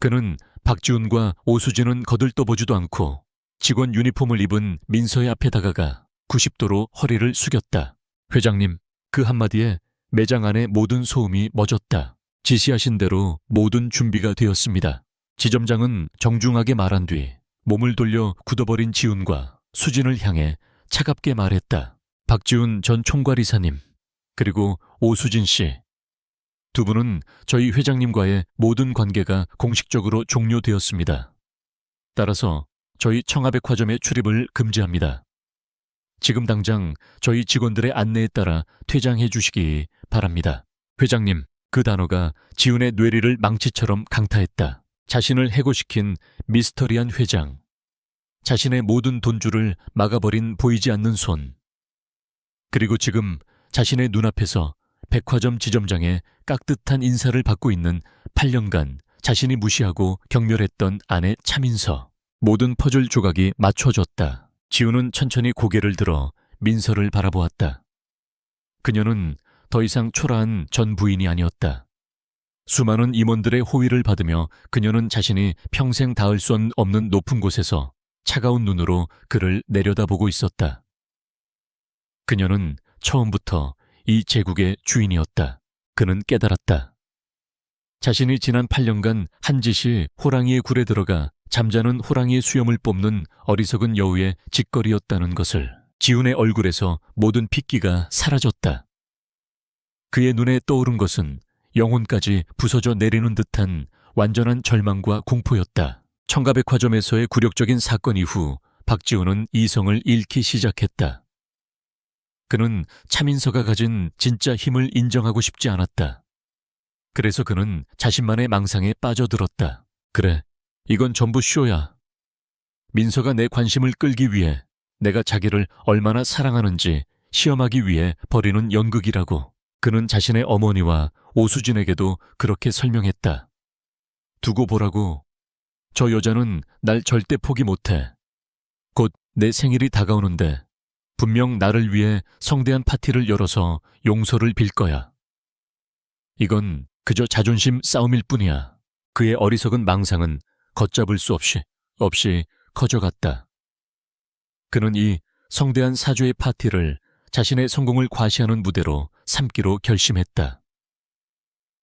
Speaker 1: 그는 박지훈과 오수진은 거들떠보지도 않고 직원 유니폼을 입은 민서의 앞에 다가가 90도로 허리를 숙였다. 회장님, 그 한마디에 매장 안의 모든 소음이 멎었다. 지시하신 대로 모든 준비가 되었습니다. 지점장은 정중하게 말한 뒤 몸을 돌려 굳어버린 지훈과 수진을 향해 차갑게 말했다. 박지훈 전 총괄이사님, 그리고 오수진 씨. 두 분은 저희 회장님과의 모든 관계가 공식적으로 종료되었습니다. 따라서 저희 청아백화점의 출입을 금지합니다. 지금 당장 저희 직원들의 안내에 따라 퇴장해 주시기 바랍니다. 회장님, 그 단어가 지훈의 뇌리를 망치처럼 강타했다. 자신을 해고시킨 미스터리한 회장. 자신의 모든 돈줄을 막아버린 보이지 않는 손. 그리고 지금 자신의 눈앞에서 백화점 지점장의 깍듯한 인사를 받고 있는 8년간 자신이 무시하고 경멸했던 아내 차민서. 모든 퍼즐 조각이 맞춰졌다. 지훈은 천천히 고개를 들어 민서를 바라보았다. 그녀는 더 이상 초라한 전 부인이 아니었다. 수많은 임원들의 호의를 받으며 그녀는 자신이 평생 닿을 수 없는 높은 곳에서 차가운 눈으로 그를 내려다보고 있었다. 그녀는 처음부터 이 제국의 주인이었다. 그는 깨달았다. 자신이 지난 8년간 한 짓이 호랑이의 굴에 들어가 잠자는 호랑이의 수염을 뽑는 어리석은 여우의 짓거리였다는 것을. 지훈의 얼굴에서 모든 핏기가 사라졌다. 그의 눈에 떠오른 것은 영혼까지 부서져 내리는 듯한 완전한 절망과 공포였다. 청가백화점에서의 굴욕적인 사건 이후 박지훈은 이성을 잃기 시작했다. 그는 차민서가 가진 진짜 힘을 인정하고 싶지 않았다. 그래서 그는 자신만의 망상에 빠져들었다. 그래, 이건 전부 쇼야. 민서가 내 관심을 끌기 위해 내가 자기를 얼마나 사랑하는지 시험하기 위해 벌이는 연극이라고. 그는 자신의 어머니와 오수진에게도 그렇게 설명했다. 두고 보라고. 저 여자는 날 절대 포기 못해. 곧 내 생일이 다가오는데 분명 나를 위해 성대한 파티를 열어서 용서를 빌 거야. 이건 그저 자존심 싸움일 뿐이야. 그의 어리석은 망상은 걷잡을 수 없이 커져갔다. 그는 이 성대한 사죄의 파티를 자신의 성공을 과시하는 무대로 삼기로 결심했다.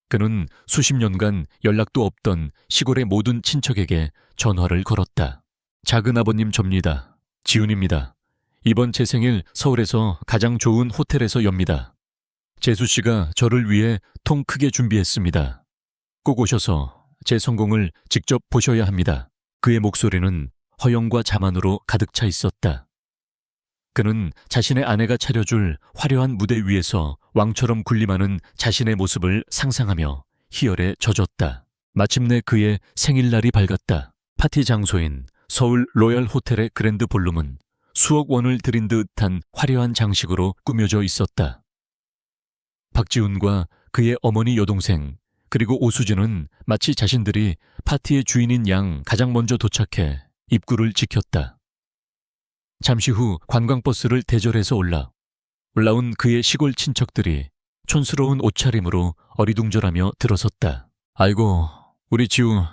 Speaker 1: 그는 수십 년간 연락도 없던 시골의 모든 친척에게 전화를 걸었다. 작은 아버님 접니다. 지훈입니다. 이번 제 생일 서울에서 가장 좋은 호텔에서 엽니다. 재수 씨가 저를 위해 통 크게 준비했습니다. 꼭 오셔서 제 성공을 직접 보셔야 합니다. 그의 목소리는 허영과 자만으로 가득 차 있었다. 그는 자신의 아내가 차려줄 화려한 무대 위에서 왕처럼 군림하는 자신의 모습을 상상하며 희열에 젖었다. 마침내 그의 생일날이 밝았다. 파티 장소인 서울 로얄 호텔의 그랜드 볼룸은 수억 원을 들인 듯한 화려한 장식으로 꾸며져 있었다. 박지훈과 그의 어머니 여동생 그리고 오수진은 마치 자신들이 파티의 주인인 양 가장 먼저 도착해 입구를 지켰다. 잠시 후 관광버스를 대절해서 올라온 그의 시골 친척들이 촌스러운 옷차림으로 어리둥절하며 들어섰다. 아이고, 우리 지우,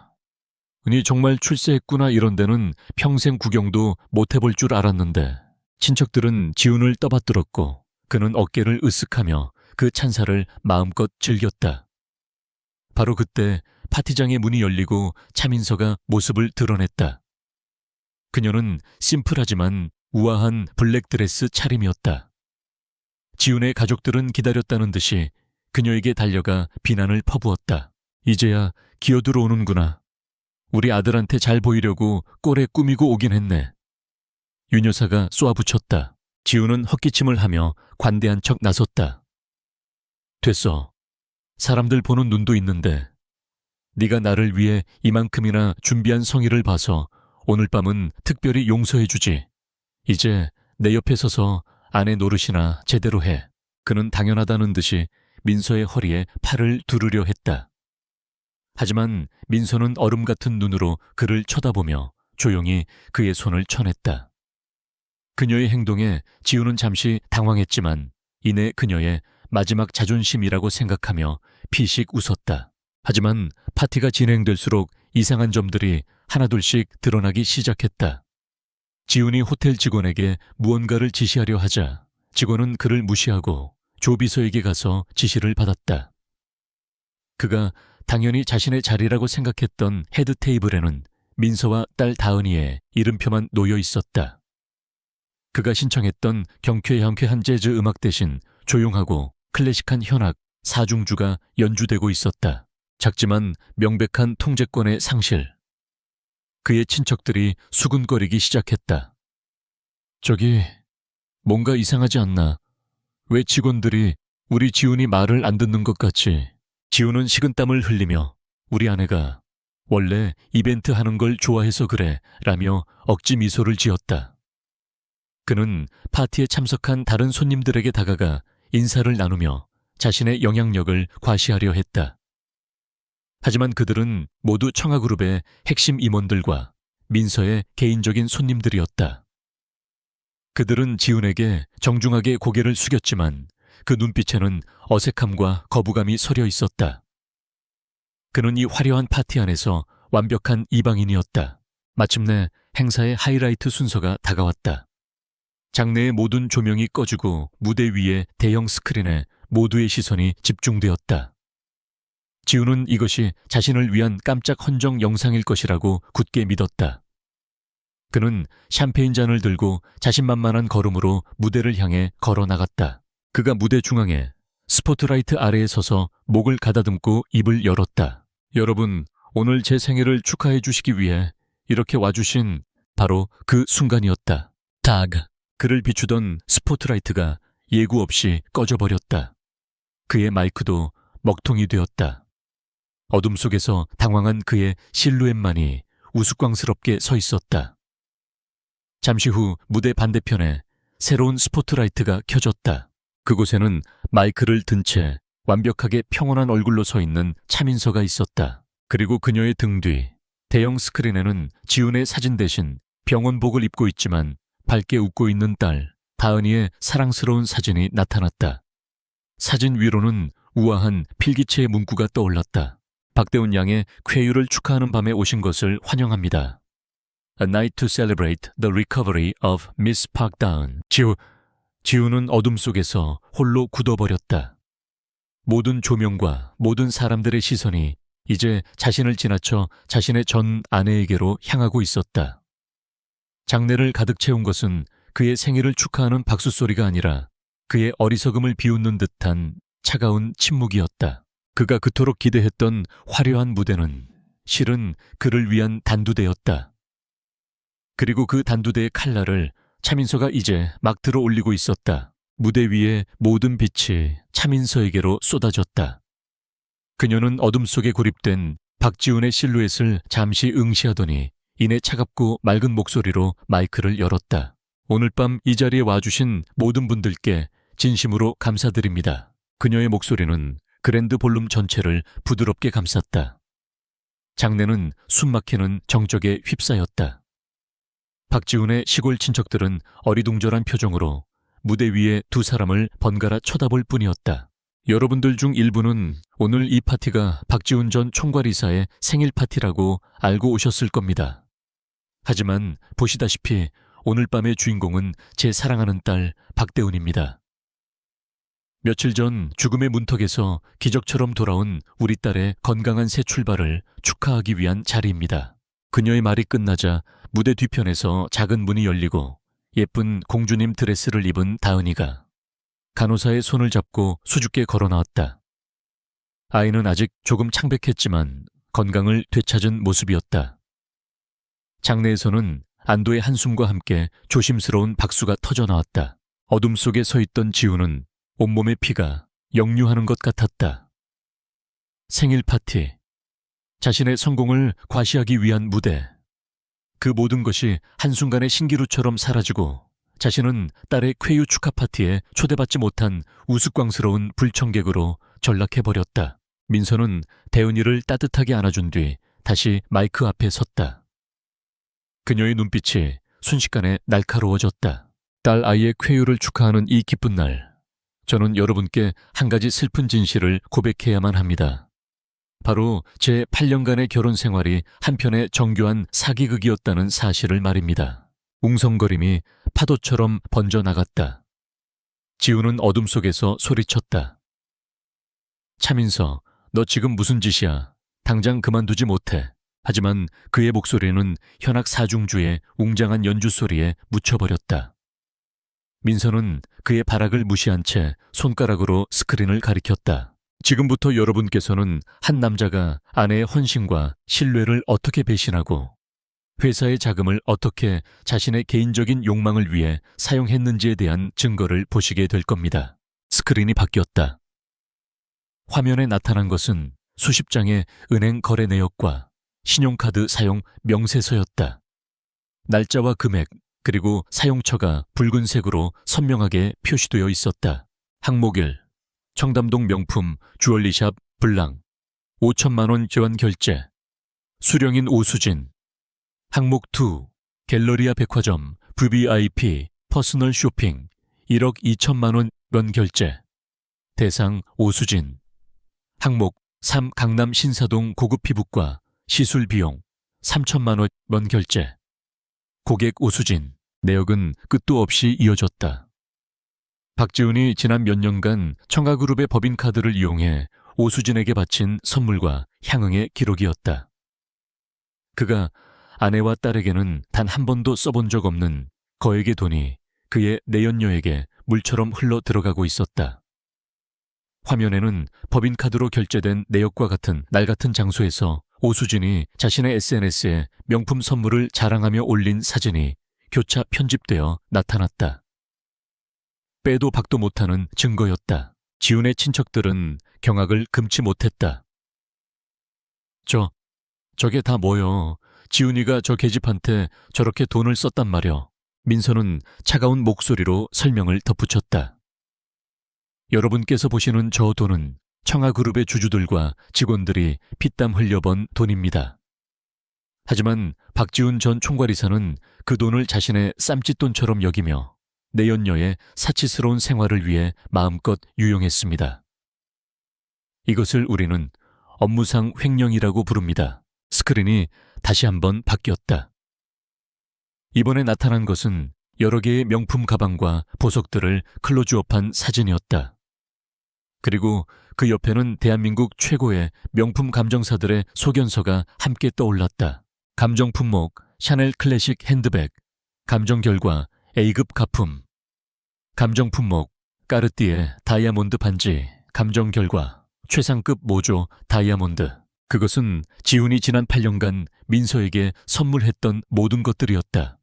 Speaker 1: 니 정말 출세했구나. 이런 데는 평생 구경도 못 해볼 줄 알았는데. 친척들은 지훈을 떠받들었고 그는 어깨를 으쓱하며 그 찬사를 마음껏 즐겼다. 바로 그때 파티장의 문이 열리고 차민서가 모습을 드러냈다. 그녀는 심플하지만 우아한 블랙드레스 차림이었다. 지훈의 가족들은 기다렸다는 듯이 그녀에게 달려가 비난을 퍼부었다. 이제야 기어들어오는구나. 우리 아들한테 잘 보이려고 꼴에 꾸미고 오긴 했네. 윤 여사가 쏘아붙였다. 지훈은 헛기침을 하며 관대한 척 나섰다. 됐어. 사람들 보는 눈도 있는데 네가 나를 위해 이만큼이나 준비한 성의를 봐서 오늘 밤은 특별히 용서해주지. 이제 내 옆에 서서 아내 노릇이나 제대로 해. 그는 당연하다는 듯이 민서의 허리에 팔을 두르려 했다. 하지만 민서는 얼음 같은 눈으로 그를 쳐다보며 조용히 그의 손을 쳐냈다. 그녀의 행동에 지우는 잠시 당황했지만 이내 그녀의 마지막 자존심이라고 생각하며 피식 웃었다. 하지만 파티가 진행될수록 이상한 점들이 하나둘씩 드러나기 시작했다. 지훈이 호텔 직원에게 무언가를 지시하려 하자 직원은 그를 무시하고 조비서에게 가서 지시를 받았다. 그가 당연히 자신의 자리라고 생각했던 헤드 테이블에는 민서와 딸 다은이의 이름표만 놓여 있었다. 그가 신청했던 경쾌한 재즈 음악 대신 조용하고 클래식한 현악 사중주가 연주되고 있었다. 작지만 명백한 통제권의 상실. 그의 친척들이 수군거리기 시작했다. 저기, 뭔가 이상하지 않나? 왜 직원들이 우리 지훈이 말을 안 듣는 것 같지? 지훈은 식은땀을 흘리며 우리 아내가 원래 이벤트 하는 걸 좋아해서 그래 라며 억지 미소를 지었다. 그는 파티에 참석한 다른 손님들에게 다가가 인사를 나누며 자신의 영향력을 과시하려 했다. 하지만 그들은 모두 청아그룹의 핵심 임원들과 민서의 개인적인 손님들이었다. 그들은 지훈에게 정중하게 고개를 숙였지만 그 눈빛에는 어색함과 거부감이 서려 있었다. 그는 이 화려한 파티 안에서 완벽한 이방인이었다. 마침내 행사의 하이라이트 순서가 다가왔다. 장내의 모든 조명이 꺼지고 무대 위의 대형 스크린에 모두의 시선이 집중되었다. 지훈은 이것이 자신을 위한 깜짝 헌정 영상일 것이라고 굳게 믿었다. 그는 샴페인 잔을 들고 자신만만한 걸음으로 무대를 향해 걸어 나갔다. 그가 무대 중앙에 스포트라이트 아래에 서서 목을 가다듬고 입을 열었다. 여러분, 오늘 제 생일을 축하해 주시기 위해 이렇게 와주신 바로 그 순간이었다. 닥! 그를 비추던 스포트라이트가 예고 없이 꺼져버렸다. 그의 마이크도 먹통이 되었다. 어둠 속에서 당황한 그의 실루엣만이 우스꽝스럽게 서 있었다. 잠시 후 무대 반대편에 새로운 스포트라이트가 켜졌다. 그곳에는 마이크를 든 채 완벽하게 평온한 얼굴로 서 있는 차민서가 있었다. 그리고 그녀의 등 뒤 대형 스크린에는 지훈의 사진 대신 병원복을 입고 있지만 밝게 웃고 있는 딸 다은이의 사랑스러운 사진이 나타났다. 사진 위로는 우아한 필기체의 문구가 떠올랐다. 박대훈 양의 쾌유를 축하하는 밤에 오신 것을 환영합니다. A night to celebrate the recovery of Miss Park Dawn. 지훈은 어둠 속에서 홀로 굳어버렸다. 모든 조명과 모든 사람들의 시선이 이제 자신을 지나쳐 자신의 전 아내에게로 향하고 있었다. 장내를 가득 채운 것은 그의 생일을 축하하는 박수 소리가 아니라 그의 어리석음을 비웃는 듯한 차가운 침묵이었다. 그가 그토록 기대했던 화려한 무대는 실은 그를 위한 단두대였다. 그리고 그 단두대의 칼날을 차민서가 이제 막 들어 올리고 있었다. 무대 위에 모든 빛이 차민서에게로 쏟아졌다. 그녀는 어둠 속에 고립된 박지훈의 실루엣을 잠시 응시하더니 이내 차갑고 맑은 목소리로 마이크를 열었다. 오늘 밤 이 자리에 와주신 모든 분들께 진심으로 감사드립니다. 그녀의 목소리는 그랜드 볼룸 전체를 부드럽게 감쌌다. 장내는 숨막히는 정적에 휩싸였다. 박지훈의 시골 친척들은 어리둥절한 표정으로 무대 위에 두 사람을 번갈아 쳐다볼 뿐이었다. 여러분들 중 일부는 오늘 이 파티가 박지훈 전 총괄이사의 생일 파티라고 알고 오셨을 겁니다. 하지만 보시다시피 오늘 밤의 주인공은 제 사랑하는 딸 박대훈입니다. 며칠 전 죽음의 문턱에서 기적처럼 돌아온 우리 딸의 건강한 새 출발을 축하하기 위한 자리입니다. 그녀의 말이 끝나자 무대 뒤편에서 작은 문이 열리고 예쁜 공주님 드레스를 입은 다은이가 간호사의 손을 잡고 수줍게 걸어 나왔다. 아이는 아직 조금 창백했지만 건강을 되찾은 모습이었다. 장내에서는 안도의 한숨과 함께 조심스러운 박수가 터져 나왔다. 어둠 속에 서 있던 지우는 온몸의 피가 역류하는 것 같았다. 생일 파티, 자신의 성공을 과시하기 위한 무대, 그 모든 것이 한순간에 신기루처럼 사라지고 자신은 딸의 쾌유 축하 파티에 초대받지 못한 우스꽝스러운 불청객으로 전락해버렸다. 민서는 대은이를 따뜻하게 안아준 뒤 다시 마이크 앞에 섰다. 그녀의 눈빛이 순식간에 날카로워졌다. 딸 아이의 쾌유를 축하하는 이 기쁜 날, 저는 여러분께 한 가지 슬픈 진실을 고백해야만 합니다. 바로 제 8년간의 결혼 생활이 한편의 정교한 사기극이었다는 사실을 말입니다. 웅성거림이 파도처럼 번져나갔다. 지우는 어둠 속에서 소리쳤다. 차민서, 너 지금 무슨 짓이야? 당장 그만두지 못해. 하지만 그의 목소리는 현악 사중주의 웅장한 연주 소리에 묻혀버렸다. 민서는 그의 발악을 무시한 채 손가락으로 스크린을 가리켰다. 지금부터 여러분께서는 한 남자가 아내의 헌신과 신뢰를 어떻게 배신하고 회사의 자금을 어떻게 자신의 개인적인 욕망을 위해 사용했는지에 대한 증거를 보시게 될 겁니다. 스크린이 바뀌었다. 화면에 나타난 것은 수십 장의 은행 거래 내역과 신용카드 사용 명세서였다. 날짜와 금액, 그리고 사용처가 붉은색으로 선명하게 표시되어 있었다. 항목 1. 청담동 명품 주얼리샵 블랑 5천만 원 교환 결제. 수령인 오수진. 항목 2. 갤러리아 백화점 VVIP 퍼스널 쇼핑 1억 2천만 원 결제. 대상 오수진. 항목 3. 강남 신사동 고급 피부과 시술 비용 3천만 원 결제. 고객 오수진. 내역은 끝도 없이 이어졌다. 박지훈이 지난 몇 년간 청아그룹의 법인카드를 이용해 오수진에게 바친 선물과 향응의 기록이었다. 그가 아내와 딸에게는 단 한 번도 써본 적 없는 거액의 돈이 그의 내연녀에게 물처럼 흘러 들어가고 있었다. 화면에는 법인카드로 결제된 내역과 같은 날 같은 장소에서 오수진이 자신의 SNS에 명품 선물을 자랑하며 올린 사진이 교차 편집되어 나타났다. 빼도 박도 못하는 증거였다. 지훈의 친척들은 경악을 금치 못했다. 저게 다 뭐여? 지훈이가 저 계집한테 저렇게 돈을 썼단 말여. 민서는 차가운 목소리로 설명을 덧붙였다. 여러분께서 보시는 저 돈은 청아그룹의 주주들과 직원들이 피땀 흘려번 돈입니다. 하지만 박지훈 전 총괄이사는 그 돈을 자신의 쌈짓돈처럼 여기며 내연녀의 사치스러운 생활을 위해 마음껏 유용했습니다. 이것을 우리는 업무상 횡령이라고 부릅니다. 스크린이 다시 한번 바뀌었다. 이번에 나타난 것은 여러 개의 명품 가방과 보석들을 클로즈업한 사진이었다. 그리고 그 옆에는 대한민국 최고의 명품 감정사들의 소견서가 함께 떠올랐다. 감정 품목 샤넬 클래식 핸드백, 감정 결과 A급 가품, 감정 품목 까르띠에 다이아몬드 반지, 감정 결과 최상급 모조 다이아몬드. 그것은 지훈이 지난 8년간 민서에게 선물했던 모든 것들이었다.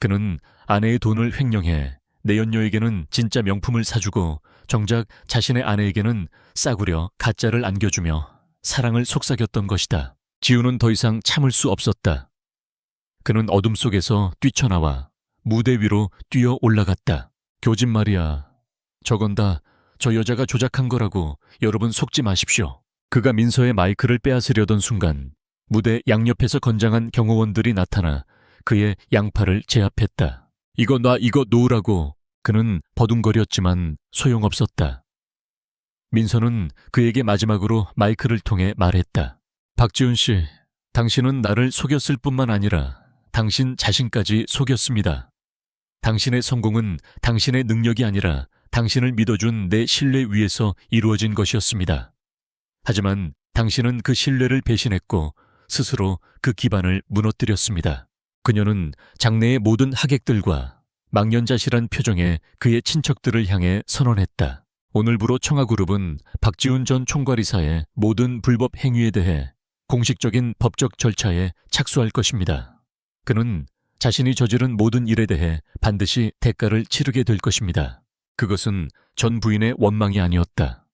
Speaker 1: 그는 아내의 돈을 횡령해 내연녀에게는 진짜 명품을 사주고 정작 자신의 아내에게는 싸구려 가짜를 안겨주며 사랑을 속삭였던 것이다. 지훈은 더 이상 참을 수 없었다. 그는 어둠 속에서 뛰쳐나와 무대 위로 뛰어 올라갔다. 교진 말이야. 저건 다 저 여자가 조작한 거라고 여러분 속지 마십시오. 그가 민서의 마이크를 빼앗으려던 순간 무대 양옆에서 건장한 경호원들이 나타나 그의 양팔을 제압했다. 이거 놔, 이거 놓으라고. 그는 버둥거렸지만 소용없었다. 민서는 그에게 마지막으로 마이크를 통해 말했다. 박지훈 씨, 당신은 나를 속였을 뿐만 아니라 당신 자신까지 속였습니다. 당신의 성공은 당신의 능력이 아니라 당신을 믿어준 내 신뢰 위에서 이루어진 것이었습니다. 하지만 당신은 그 신뢰를 배신했고 스스로 그 기반을 무너뜨렸습니다. 그녀는 장내의 모든 하객들과 망연자실한 표정에 그의 친척들을 향해 선언했다. 오늘부로 청하그룹은 박지훈 전 총괄이사의 모든 불법 행위에 대해 공식적인 법적 절차에 착수할 것입니다. 그는 자신이 저지른 모든 일에 대해 반드시 대가를 치르게 될 것입니다. 그것은 전 부인의 원망이 아니었다.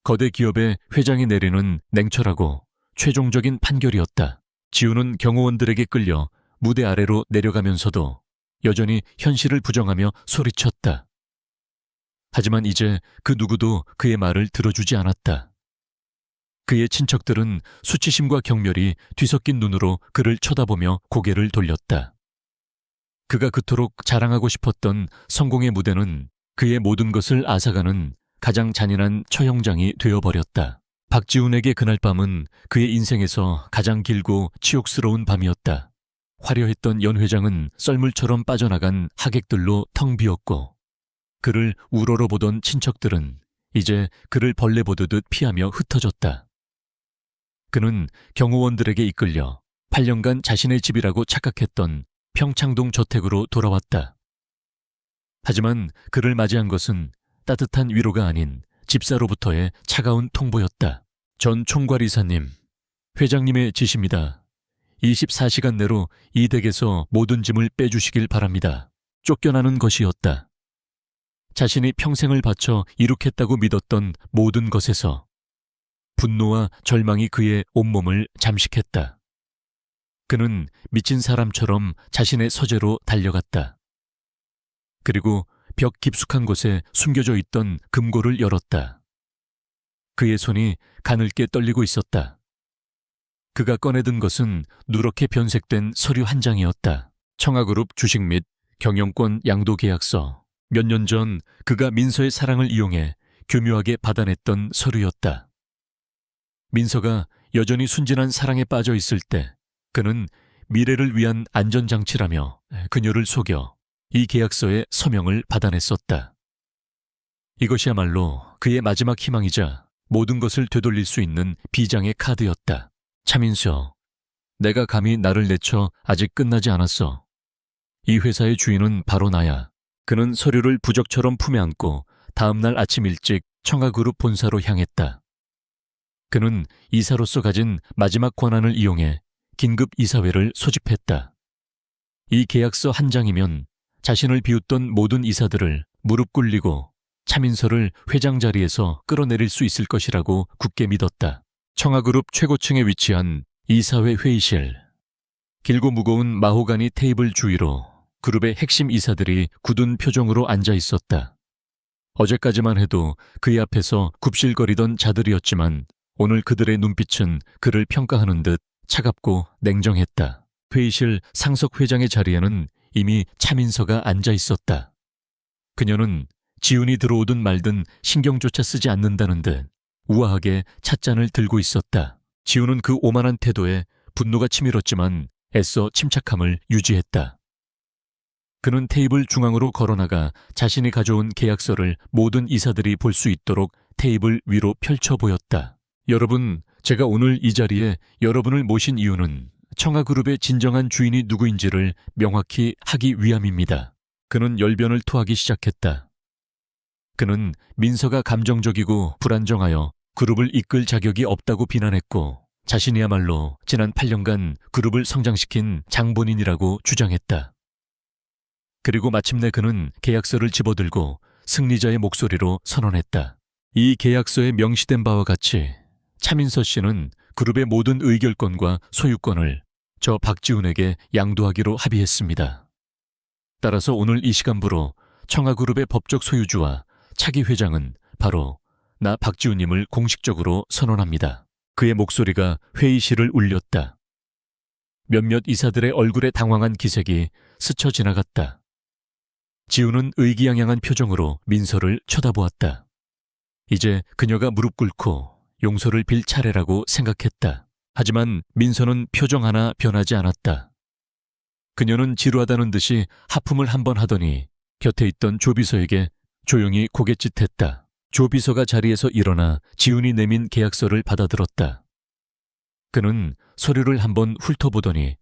Speaker 1: 거대 기업의 회장이 내리는 냉철하고 최종적인 판결이었다. 지훈은 경호원들에게 끌려 무대 아래로 내려가면서도 여전히 현실을 부정하며 소리쳤다. 하지만 이제 그 누구도 그의 말을 들어주지 않았다. 그의 친척들은 수치심과 경멸이 뒤섞인 눈으로 그를 쳐다보며 고개를 돌렸다. 그가 그토록 자랑하고 싶었던 성공의 무대는 그의 모든 것을 앗아가는 가장 잔인한 처형장이 되어버렸다. 박지훈에게 그날 밤은 그의 인생에서 가장 길고 치욕스러운 밤이었다. 화려했던 연회장은 썰물처럼 빠져나간 하객들로 텅 비었고 그를 우러러 보던 친척들은 이제 그를 벌레 보듯 피하며 흩어졌다. 그는 경호원들에게 이끌려 8년간 자신의 집이라고 착각했던 평창동 저택으로 돌아왔다. 하지만 그를 맞이한 것은 따뜻한 위로가 아닌 집사로부터의 차가운 통보였다. 전 총괄이사님, 회장님의 지시입니다. 24시간 내로 이 댁에서 모든 짐을 빼주시길 바랍니다. 쫓겨나는 것이었다. 자신이 평생을 바쳐 이룩했다고 믿었던 모든 것에서 분노와 절망이 그의 온몸을 잠식했다. 그는 미친 사람처럼 자신의 서재로 달려갔다. 그리고 벽 깊숙한 곳에 숨겨져 있던 금고를 열었다. 그의 손이 가늘게 떨리고 있었다. 그가 꺼내든 것은 누렇게 변색된 서류 한 장이었다. 청하그룹 주식 및 경영권 양도 계약서. 몇 년 전 그가 민서의 사랑을 이용해 교묘하게 받아냈던 서류였다. 민서가 여전히 순진한 사랑에 빠져 있을 때 그는 미래를 위한 안전장치라며 그녀를 속여 이 계약서에 서명을 받아냈었다. 이것이야말로 그의 마지막 희망이자 모든 것을 되돌릴 수 있는 비장의 카드였다. 차민서, 내가 감히 나를 내쳐 아직 끝나지 않았어. 이 회사의 주인은 바로 나야. 그는 서류를 부적처럼 품에 안고 다음날 아침 일찍 청하그룹 본사로 향했다. 그는 이사로서 가진 마지막 권한을 이용해 긴급 이사회를 소집했다. 이 계약서 한 장이면 자신을 비웃던 모든 이사들을 무릎 꿇리고 차민서를 회장 자리에서 끌어내릴 수 있을 것이라고 굳게 믿었다. 청하그룹 최고층에 위치한 이사회 회의실. 길고 무거운 마호가니 테이블 주위로 그룹의 핵심 이사들이 굳은 표정으로 앉아 있었다. 어제까지만 해도 그의 앞에서 굽실거리던 자들이었지만 오늘 그들의 눈빛은 그를 평가하는 듯 차갑고 냉정했다. 회의실 상석 회장의 자리에는 이미 차민서가 앉아 있었다. 그녀는 지훈이 들어오든 말든 신경조차 쓰지 않는다는 듯 우아하게 찻잔을 들고 있었다. 지훈은 그 오만한 태도에 분노가 치밀었지만 애써 침착함을 유지했다. 그는 테이블 중앙으로 걸어나가 자신이 가져온 계약서를 모든 이사들이 볼 수 있도록 테이블 위로 펼쳐 보였다. 여러분, 제가 오늘 이 자리에 여러분을 모신 이유는 청하그룹의 진정한 주인이 누구인지를 명확히 하기 위함입니다. 그는 열변을 토하기 시작했다. 그는 민서가 감정적이고 불안정하여 그룹을 이끌 자격이 없다고 비난했고 자신이야말로 지난 8년간 그룹을 성장시킨 장본인이라고 주장했다. 그리고 마침내 그는 계약서를 집어들고 승리자의 목소리로 선언했다. 이 계약서에 명시된 바와 같이 차민서 씨는 그룹의 모든 의결권과 소유권을 저 박지훈에게 양도하기로 합의했습니다. 따라서 오늘 이 시간부로 청하그룹의 법적 소유주와 차기 회장은 바로 나 박지훈님을 공식적으로 선언합니다. 그의 목소리가 회의실을 울렸다. 몇몇 이사들의 얼굴에 당황한 기색이 스쳐 지나갔다. 지훈은 의기양양한 표정으로 민서를 쳐다보았다. 이제 그녀가 무릎 꿇고 용서를 빌 차례라고 생각했다. 하지만 민서는 표정 하나 변하지 않았다. 그녀는 지루하다는 듯이 하품을 한 번 하더니 곁에 있던 조비서에게 조용히 고갯짓했다. 조비서가 자리에서 일어나 지훈이 내민 계약서를 받아들었다. 그는 서류를 한번 훑어보더니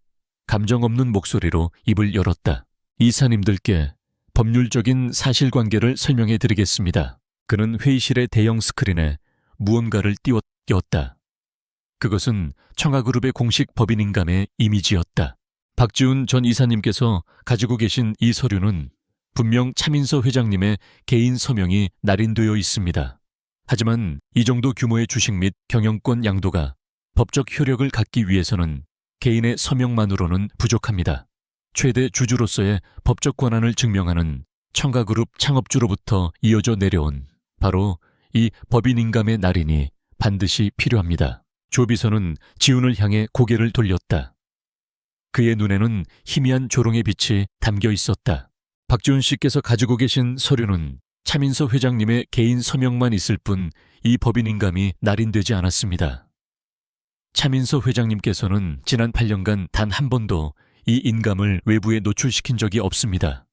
Speaker 1: 감정 없는 목소리로 입을 열었다. 이사님들께 법률적인 사실관계를 설명해 드리겠습니다. 그는 회의실의 대형 스크린에 무언가를 띄웠다. 그것은 청하그룹의 공식 법인인감의 이미지였다. 박지훈 전 이사님께서 가지고 계신 이 서류는 분명 차민서 회장님의 개인 서명이 날인되어 있습니다. 하지만 이 정도 규모의 주식 및 경영권 양도가 법적 효력을 갖기 위해서는 개인의 서명만으로는 부족합니다. 최대 주주로서의 법적 권한을 증명하는 청가그룹 창업주로부터 이어져 내려온 바로 이 법인인감의 날인이 반드시 필요합니다. 조비서는 지훈을 향해 고개를 돌렸다. 그의 눈에는 희미한 조롱의 빛이 담겨 있었다. 박지훈 씨께서 가지고 계신 서류는 차민서 회장님의 개인 서명만 있을 뿐 이 법인인감이 날인되지 않았습니다. 차민서 회장님께서는 지난 8년간 단 한 번도 이 인감을 외부에 노출시킨 적이 없습니다.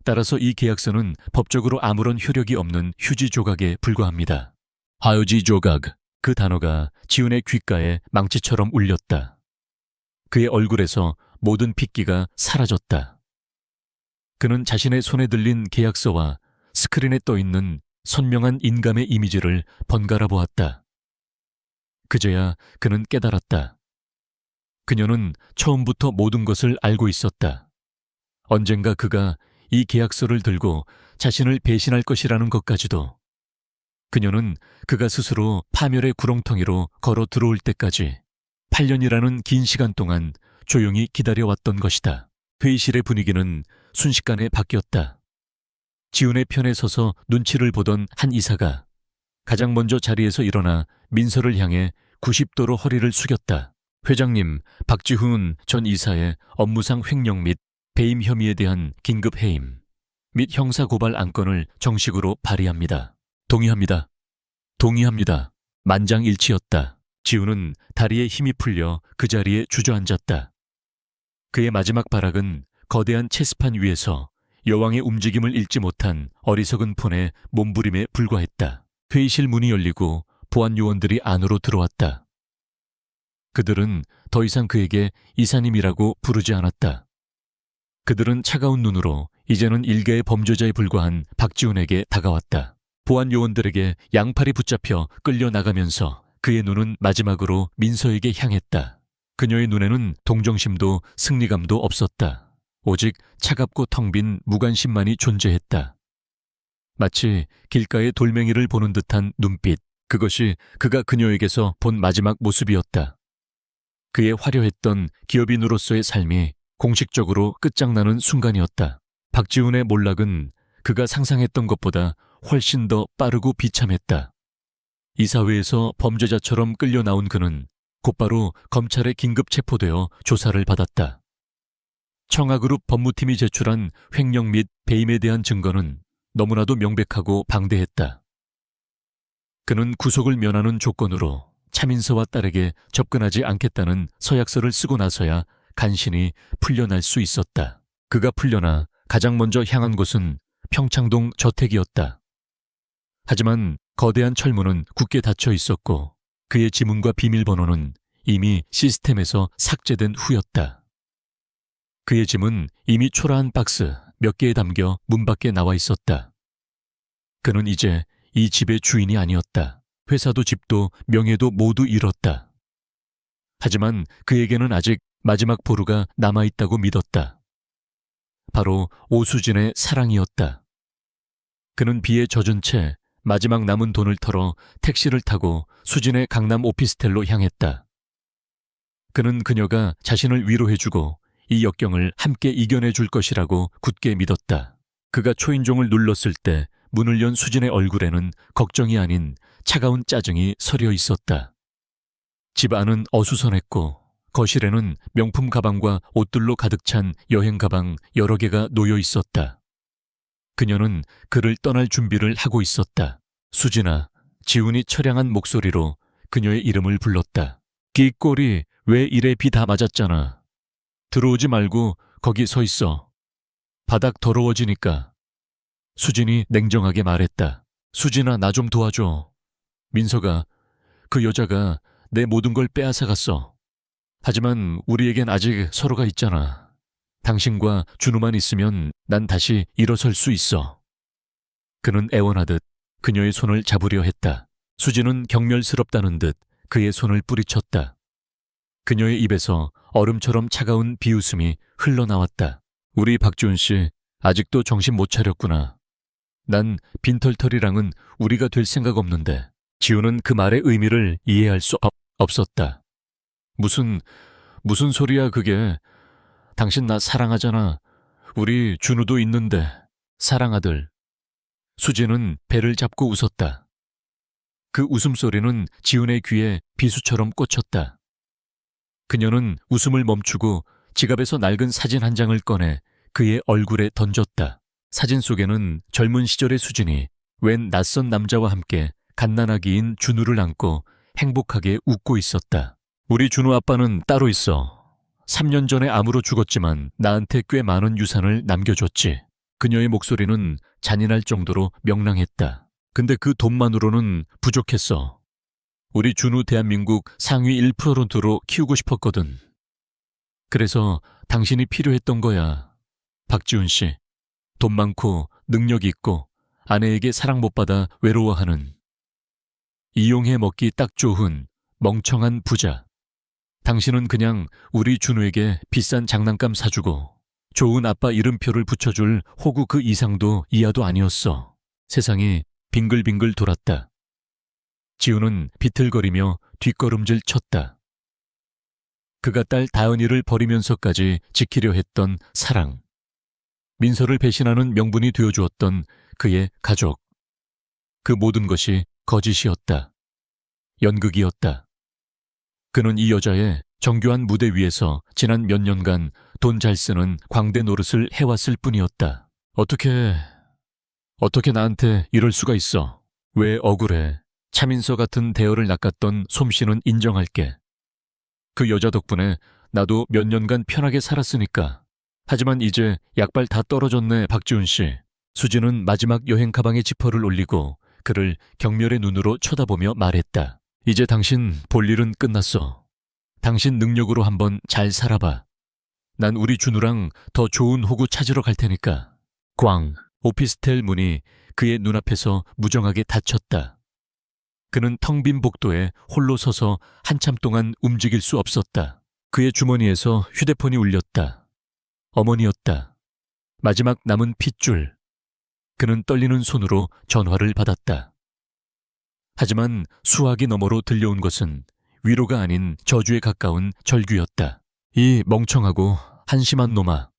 Speaker 1: 따라서 이 계약서는 법적으로 아무런 효력이 없는 휴지 조각에 불과합니다. 하유지 조각, 그 단어가 지훈의 귓가에 망치처럼 울렸다. 그의 얼굴에서 모든 핏기가 사라졌다. 그는 자신의 손에 들린 계약서와 스크린에 떠있는 선명한 인감의 이미지를 번갈아 보았다. 그제야 그는 깨달았다. 그녀는 처음부터 모든 것을 알고 있었다. 언젠가 그가 이 계약서를 들고 자신을 배신할 것이라는 것까지도. 그녀는 그가 스스로 파멸의 구렁텅이로 걸어 들어올 때까지 8년이라는 긴 시간 동안 조용히 기다려왔던 것이다. 회의실의 분위기는 순식간에 바뀌었다. 지훈의 편에 서서 눈치를 보던 한 이사가 가장 먼저 자리에서 일어나 민서를 향해 90도로 허리를 숙였다. 회장님, 박지훈 전 이사의 업무상 횡령 및 배임 혐의에 대한 긴급 해임 및 형사고발 안건을 정식으로 발의합니다. 동의합니다. 동의합니다. 만장일치였다. 지훈은 다리에 힘이 풀려 그 자리에 주저앉았다. 그의 마지막 발악은 거대한 체스판 위에서 여왕의 움직임을 읽지 못한 어리석은 폰의 몸부림에 불과했다. 회의실 문이 열리고 보안 요원들이 안으로 들어왔다. 그들은 더 이상 그에게 이사님이라고 부르지 않았다. 그들은 차가운 눈으로 이제는 일개의 범죄자에 불과한 박지훈에게 다가왔다. 보안 요원들에게 양팔이 붙잡혀 끌려나가면서 그의 눈은 마지막으로 민서에게 향했다. 그녀의 눈에는 동정심도 승리감도 없었다. 오직 차갑고 텅 빈 무관심만이 존재했다. 마치 길가의 돌멩이를 보는 듯한 눈빛, 그것이 그가 그녀에게서 본 마지막 모습이었다. 그의 화려했던 기업인으로서의 삶이 공식적으로 끝장나는 순간이었다. 박지훈의 몰락은 그가 상상했던 것보다 훨씬 더 빠르고 비참했다. 이사회에서 범죄자처럼 끌려 나온 그는 곧바로 검찰에 긴급 체포되어 조사를 받았다. 청하그룹 법무팀이 제출한 횡령 및 배임에 대한 증거는 너무나도 명백하고 방대했다. 그는 구속을 면하는 조건으로 차민서와 딸에게 접근하지 않겠다는 서약서를 쓰고 나서야 간신히 풀려날 수 있었다. 그가 풀려나 가장 먼저 향한 곳은 평창동 저택이었다. 하지만 거대한 철문은 굳게 닫혀 있었고 그의 지문과 비밀번호는 이미 시스템에서 삭제된 후였다. 그의 짐은 이미 초라한 박스 몇 개에 담겨 문 밖에 나와 있었다. 그는 이제 이 집의 주인이 아니었다. 회사도 집도 명예도 모두 잃었다. 하지만 그에게는 아직 마지막 보루가 남아있다고 믿었다. 바로 오수진의 사랑이었다. 그는 비에 젖은 채 마지막 남은 돈을 털어 택시를 타고 수진의 강남 오피스텔로 향했다. 그는 그녀가 자신을 위로해주고 이 역경을 함께 이겨내줄 것이라고 굳게 믿었다. 그가 초인종을 눌렀을 때 문을 연 수진의 얼굴에는 걱정이 아닌 차가운 짜증이 서려 있었다. 집 안은 어수선했고 거실에는 명품 가방과 옷들로 가득 찬 여행 가방 여러 개가 놓여 있었다. 그녀는 그를 떠날 준비를 하고 있었다. 수진아, 지훈이 처량한 목소리로 그녀의 이름을 불렀다. 끼꼬리 왜 이래 비 다 맞았잖아. 들어오지 말고 거기 서 있어. 바닥 더러워지니까. 수진이 냉정하게 말했다. 수진아, 나 좀 도와줘. 민서가, 그 여자가 내 모든 걸 빼앗아갔어. 하지만 우리에겐 아직 서로가 있잖아. 당신과 준우만 있으면 난 다시 일어설 수 있어. 그는 애원하듯 그녀의 손을 잡으려 했다. 수진은 경멸스럽다는 듯 그의 손을 뿌리쳤다. 그녀의 입에서 얼음처럼 차가운 비웃음이 흘러나왔다. 우리 박지훈 씨, 아직도 정신 못 차렸구나. 난 빈털털이랑은 우리가 될 생각 없는데. 지훈은 그 말의 의미를 이해할 수 없었다. 무슨 소리야 그게. 당신 나 사랑하잖아. 우리 준우도 있는데. 사랑아들. 수진은 배를 잡고 웃었다. 그 웃음소리는 지훈의 귀에 비수처럼 꽂혔다. 그녀는 웃음을 멈추고 지갑에서 낡은 사진 한 장을 꺼내 그의 얼굴에 던졌다. 사진 속에는 젊은 시절의 수진이 웬 낯선 남자와 함께 갓난아기인 준우를 안고 행복하게 웃고 있었다. 우리 준우 아빠는 따로 있어. 3년 전에 암으로 죽었지만 나한테 꽤 많은 유산을 남겨줬지. 그녀의 목소리는 잔인할 정도로 명랑했다. 근데 그 돈만으로는 부족했어. 우리 준우 대한민국 상위 1%로 키우고 싶었거든. 그래서 당신이 필요했던 거야. 박지훈 씨. 돈 많고 능력 있고 아내에게 사랑 못 받아 외로워하는. 이용해 먹기 딱 좋은 멍청한 부자. 당신은 그냥 우리 준우에게 비싼 장난감 사주고 좋은 아빠 이름표를 붙여줄 호구 그 이상도 이하도 아니었어. 세상이 빙글빙글 돌았다. 지훈은 비틀거리며 뒷걸음질 쳤다. 그가 딸 다은이를 버리면서까지 지키려 했던 사랑. 민서를 배신하는 명분이 되어주었던 그의 가족. 그 모든 것이 거짓이었다. 연극이었다. 그는 이 여자의 정교한 무대 위에서 지난 몇 년간 돈 잘 쓰는 광대 노릇을 해왔을 뿐이었다. 어떻게 나한테 이럴 수가 있어. 왜 억울해. 차민서 같은 대어를 낚았던 솜씨는 인정할게. 그 여자 덕분에 나도 몇 년간 편하게 살았으니까. 하지만 이제 약발 다 떨어졌네, 박지훈 씨. 수진은 마지막 여행 가방에 지퍼를 올리고 그를 경멸의 눈으로 쳐다보며 말했다. 이제 당신 볼 일은 끝났어. 당신 능력으로 한번 잘 살아봐. 난 우리 준우랑 더 좋은 호구 찾으러 갈 테니까. 꽝. 오피스텔 문이 그의 눈앞에서 무정하게 닫혔다. 그는 텅 빈 복도에 홀로 서서 한참 동안 움직일 수 없었다. 그의 주머니에서 휴대폰이 울렸다. 어머니였다. 마지막 남은 핏줄. 그는 떨리는 손으로 전화를 받았다. 하지만 수화기 너머로 들려온 것은 위로가 아닌 저주에 가까운 절규였다. 이 멍청하고 한심한 놈아.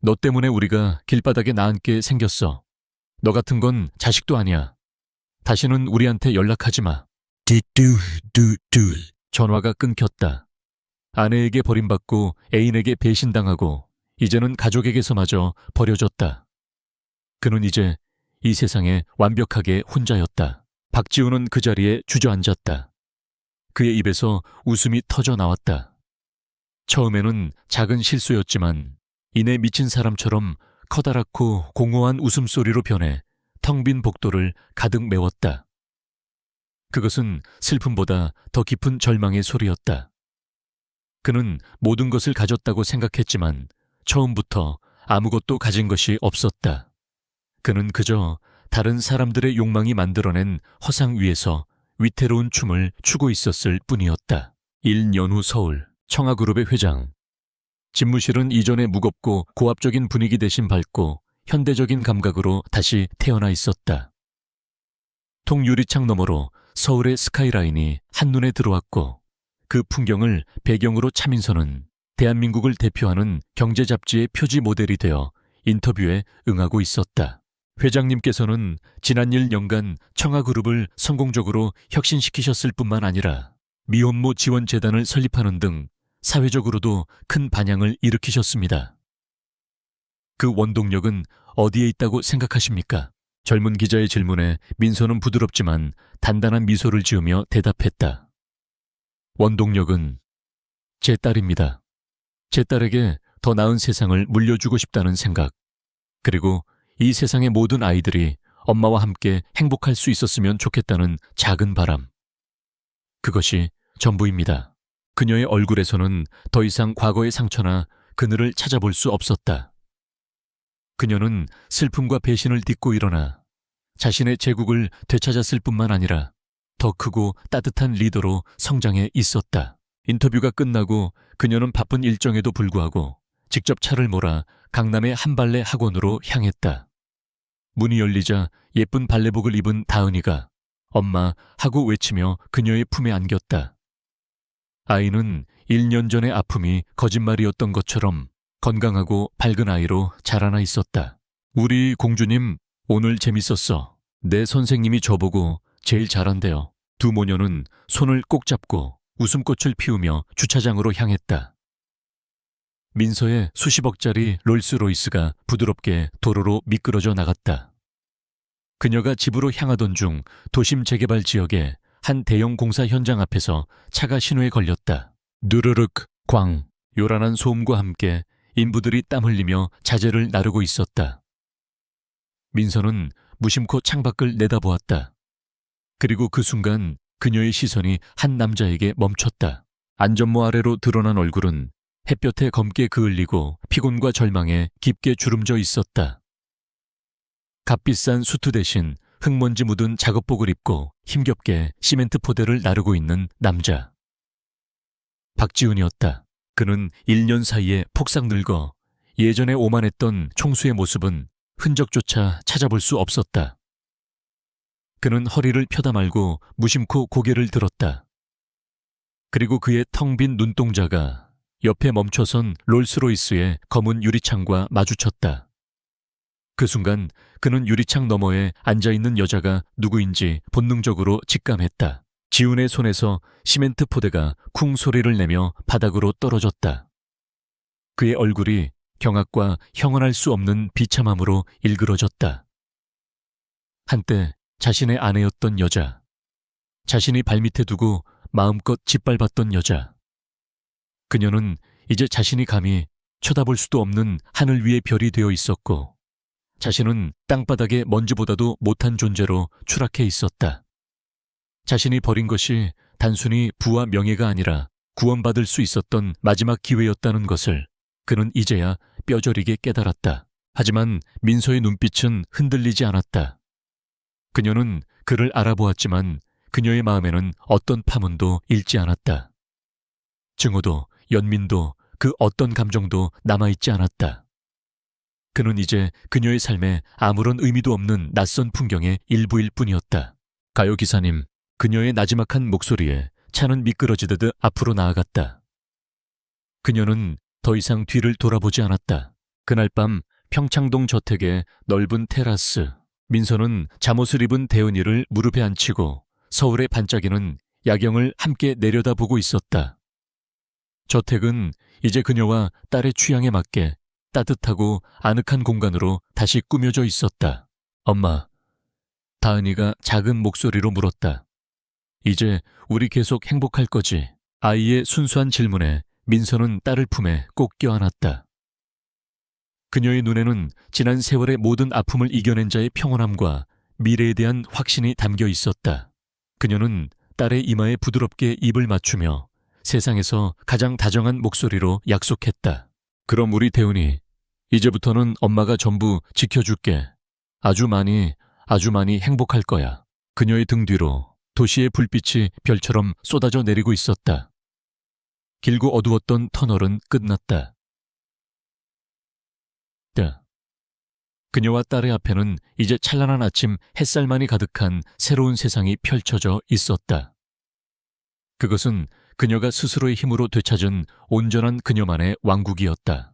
Speaker 1: 너 때문에 우리가 길바닥에 나앉게 생겼어. 너 같은 건 자식도 아니야. 다시는 우리한테 연락하지 마. 전화가 끊겼다. 아내에게 버림받고 애인에게 배신당하고 이제는 가족에게서마저 버려졌다. 그는 이제 이 세상에 완벽하게 혼자였다. 박지훈은 그 자리에 주저앉았다. 그의 입에서 웃음이 터져 나왔다. 처음에는 작은 실수였지만 이내 미친 사람처럼 커다랗고 공허한 웃음소리로 변해 텅 빈 복도를 가득 메웠다. 그것은 슬픔보다 더 깊은 절망의 소리였다. 그는 모든 것을 가졌다고 생각했지만 처음부터 아무것도 가진 것이 없었다. 그는 그저 다른 사람들의 욕망이 만들어낸 허상 위에서 위태로운 춤을 추고 있었을 뿐이었다. 1년 후 서울 청아그룹의 회장. 집무실은 이전의 무겁고 고압적인 분위기 대신 밝고 현대적인 감각으로 다시 태어나 있었다. 통유리창 너머로 서울의 스카이라인이 한눈에 들어왔고 그 풍경을 배경으로 차민선은 대한민국을 대표하는 경제 잡지의 표지 모델이 되어 인터뷰에 응하고 있었다. 회장님께서는 지난 1년간 청아그룹을 성공적으로 혁신시키셨을 뿐만 아니라 미혼모 지원재단을 설립하는 등 사회적으로도 큰 반향을 일으키셨습니다. 그 원동력은 어디에 있다고 생각하십니까? 젊은 기자의 질문에 민서는 부드럽지만 단단한 미소를 지으며 대답했다. 원동력은 제 딸입니다. 제 딸에게 더 나은 세상을 물려주고 싶다는 생각, 그리고 이 세상의 모든 아이들이 엄마와 함께 행복할 수 있었으면 좋겠다는 작은 바람. 그것이 전부입니다. 그녀의 얼굴에서는 더 이상 과거의 상처나 그늘을 찾아볼 수 없었다. 그녀는 슬픔과 배신을 딛고 일어나 자신의 제국을 되찾았을 뿐만 아니라 더 크고 따뜻한 리더로 성장해 있었다. 인터뷰가 끝나고 그녀는 바쁜 일정에도 불구하고 직접 차를 몰아 강남의 한 발레 학원으로 향했다. 문이 열리자 예쁜 발레복을 입은 다은이가 엄마 하고 외치며 그녀의 품에 안겼다. 아이는 1년 전의 아픔이 거짓말이었던 것처럼 건강하고 밝은 아이로 자라나 있었다. 우리 공주님 오늘 재밌었어. 내 선생님이 저보고 제일 잘한대요. 두 모녀는 손을 꼭 잡고 웃음꽃을 피우며 주차장으로 향했다. 민서의 수십억짜리 롤스로이스가 부드럽게 도로로 미끄러져 나갔다. 그녀가 집으로 향하던 중 도심 재개발 지역의 한 대형 공사 현장 앞에서 차가 신호에 걸렸다. 누르륵 광. 요란한 소음과 함께 인부들이 땀 흘리며 자재를 나르고 있었다. 민서는 무심코 창밖을 내다보았다. 그리고 그 순간 그녀의 시선이 한 남자에게 멈췄다. 안전모 아래로 드러난 얼굴은 햇볕에 검게 그을리고 피곤과 절망에 깊게 주름져 있었다. 값비싼 수트 대신 흙먼지 묻은 작업복을 입고 힘겹게 시멘트 포대를 나르고 있는 남자. 박지훈이었다. 그는 1년 사이에 폭삭 늙어 예전에 오만했던 총수의 모습은 흔적조차 찾아볼 수 없었다. 그는 허리를 펴다 말고 무심코 고개를 들었다. 그리고 그의 텅 빈 눈동자가 옆에 멈춰선 롤스로이스의 검은 유리창과 마주쳤다. 그 순간 그는 유리창 너머에 앉아있는 여자가 누구인지 본능적으로 직감했다. 지훈의 손에서 시멘트 포대가 쿵 소리를 내며 바닥으로 떨어졌다. 그의 얼굴이 경악과 형언할 수 없는 비참함으로 일그러졌다. 한때 자신의 아내였던 여자, 자신이 발밑에 두고 마음껏 짓밟았던 여자. 그녀는 이제 자신이 감히 쳐다볼 수도 없는 하늘 위의 별이 되어 있었고 자신은 땅바닥의 먼지보다도 못한 존재로 추락해 있었다. 자신이 버린 것이 단순히 부와 명예가 아니라 구원받을 수 있었던 마지막 기회였다는 것을 그는 이제야 뼈저리게 깨달았다. 하지만 민서의 눈빛은 흔들리지 않았다. 그녀는 그를 알아보았지만 그녀의 마음에는 어떤 파문도 일지 않았다. 증오도 연민도 그 어떤 감정도 남아있지 않았다. 그는 이제 그녀의 삶에 아무런 의미도 없는 낯선 풍경의 일부일 뿐이었다. 가요기사님, 그녀의 나지막한 목소리에 차는 미끄러지듯 앞으로 나아갔다. 그녀는 더 이상 뒤를 돌아보지 않았다. 그날 밤 평창동 저택의 넓은 테라스, 민서는 잠옷을 입은 대은이를 무릎에 앉히고 서울의 반짝이는 야경을 함께 내려다보고 있었다. 저택은 이제 그녀와 딸의 취향에 맞게 따뜻하고 아늑한 공간으로 다시 꾸며져 있었다. 엄마, 다은이가 작은 목소리로 물었다. 이제 우리 계속 행복할 거지? 아이의 순수한 질문에 민서는 딸을 품에 꼭 껴안았다. 그녀의 눈에는 지난 세월의 모든 아픔을 이겨낸 자의 평온함과 미래에 대한 확신이 담겨 있었다. 그녀는 딸의 이마에 부드럽게 입을 맞추며 세상에서 가장 다정한 목소리로 약속했다. 그럼 우리 대훈이, 이제부터는 엄마가 전부 지켜줄게. 아주 많이, 아주 많이 행복할 거야. 그녀의 등 뒤로 도시의 불빛이 별처럼 쏟아져 내리고 있었다. 길고 어두웠던 터널은 끝났다. 그녀와 딸의 앞에는 이제 찬란한 아침 햇살만이 가득한 새로운 세상이 펼쳐져 있었다. 그것은 그녀가 스스로의 힘으로 되찾은 온전한 그녀만의 왕국이었다.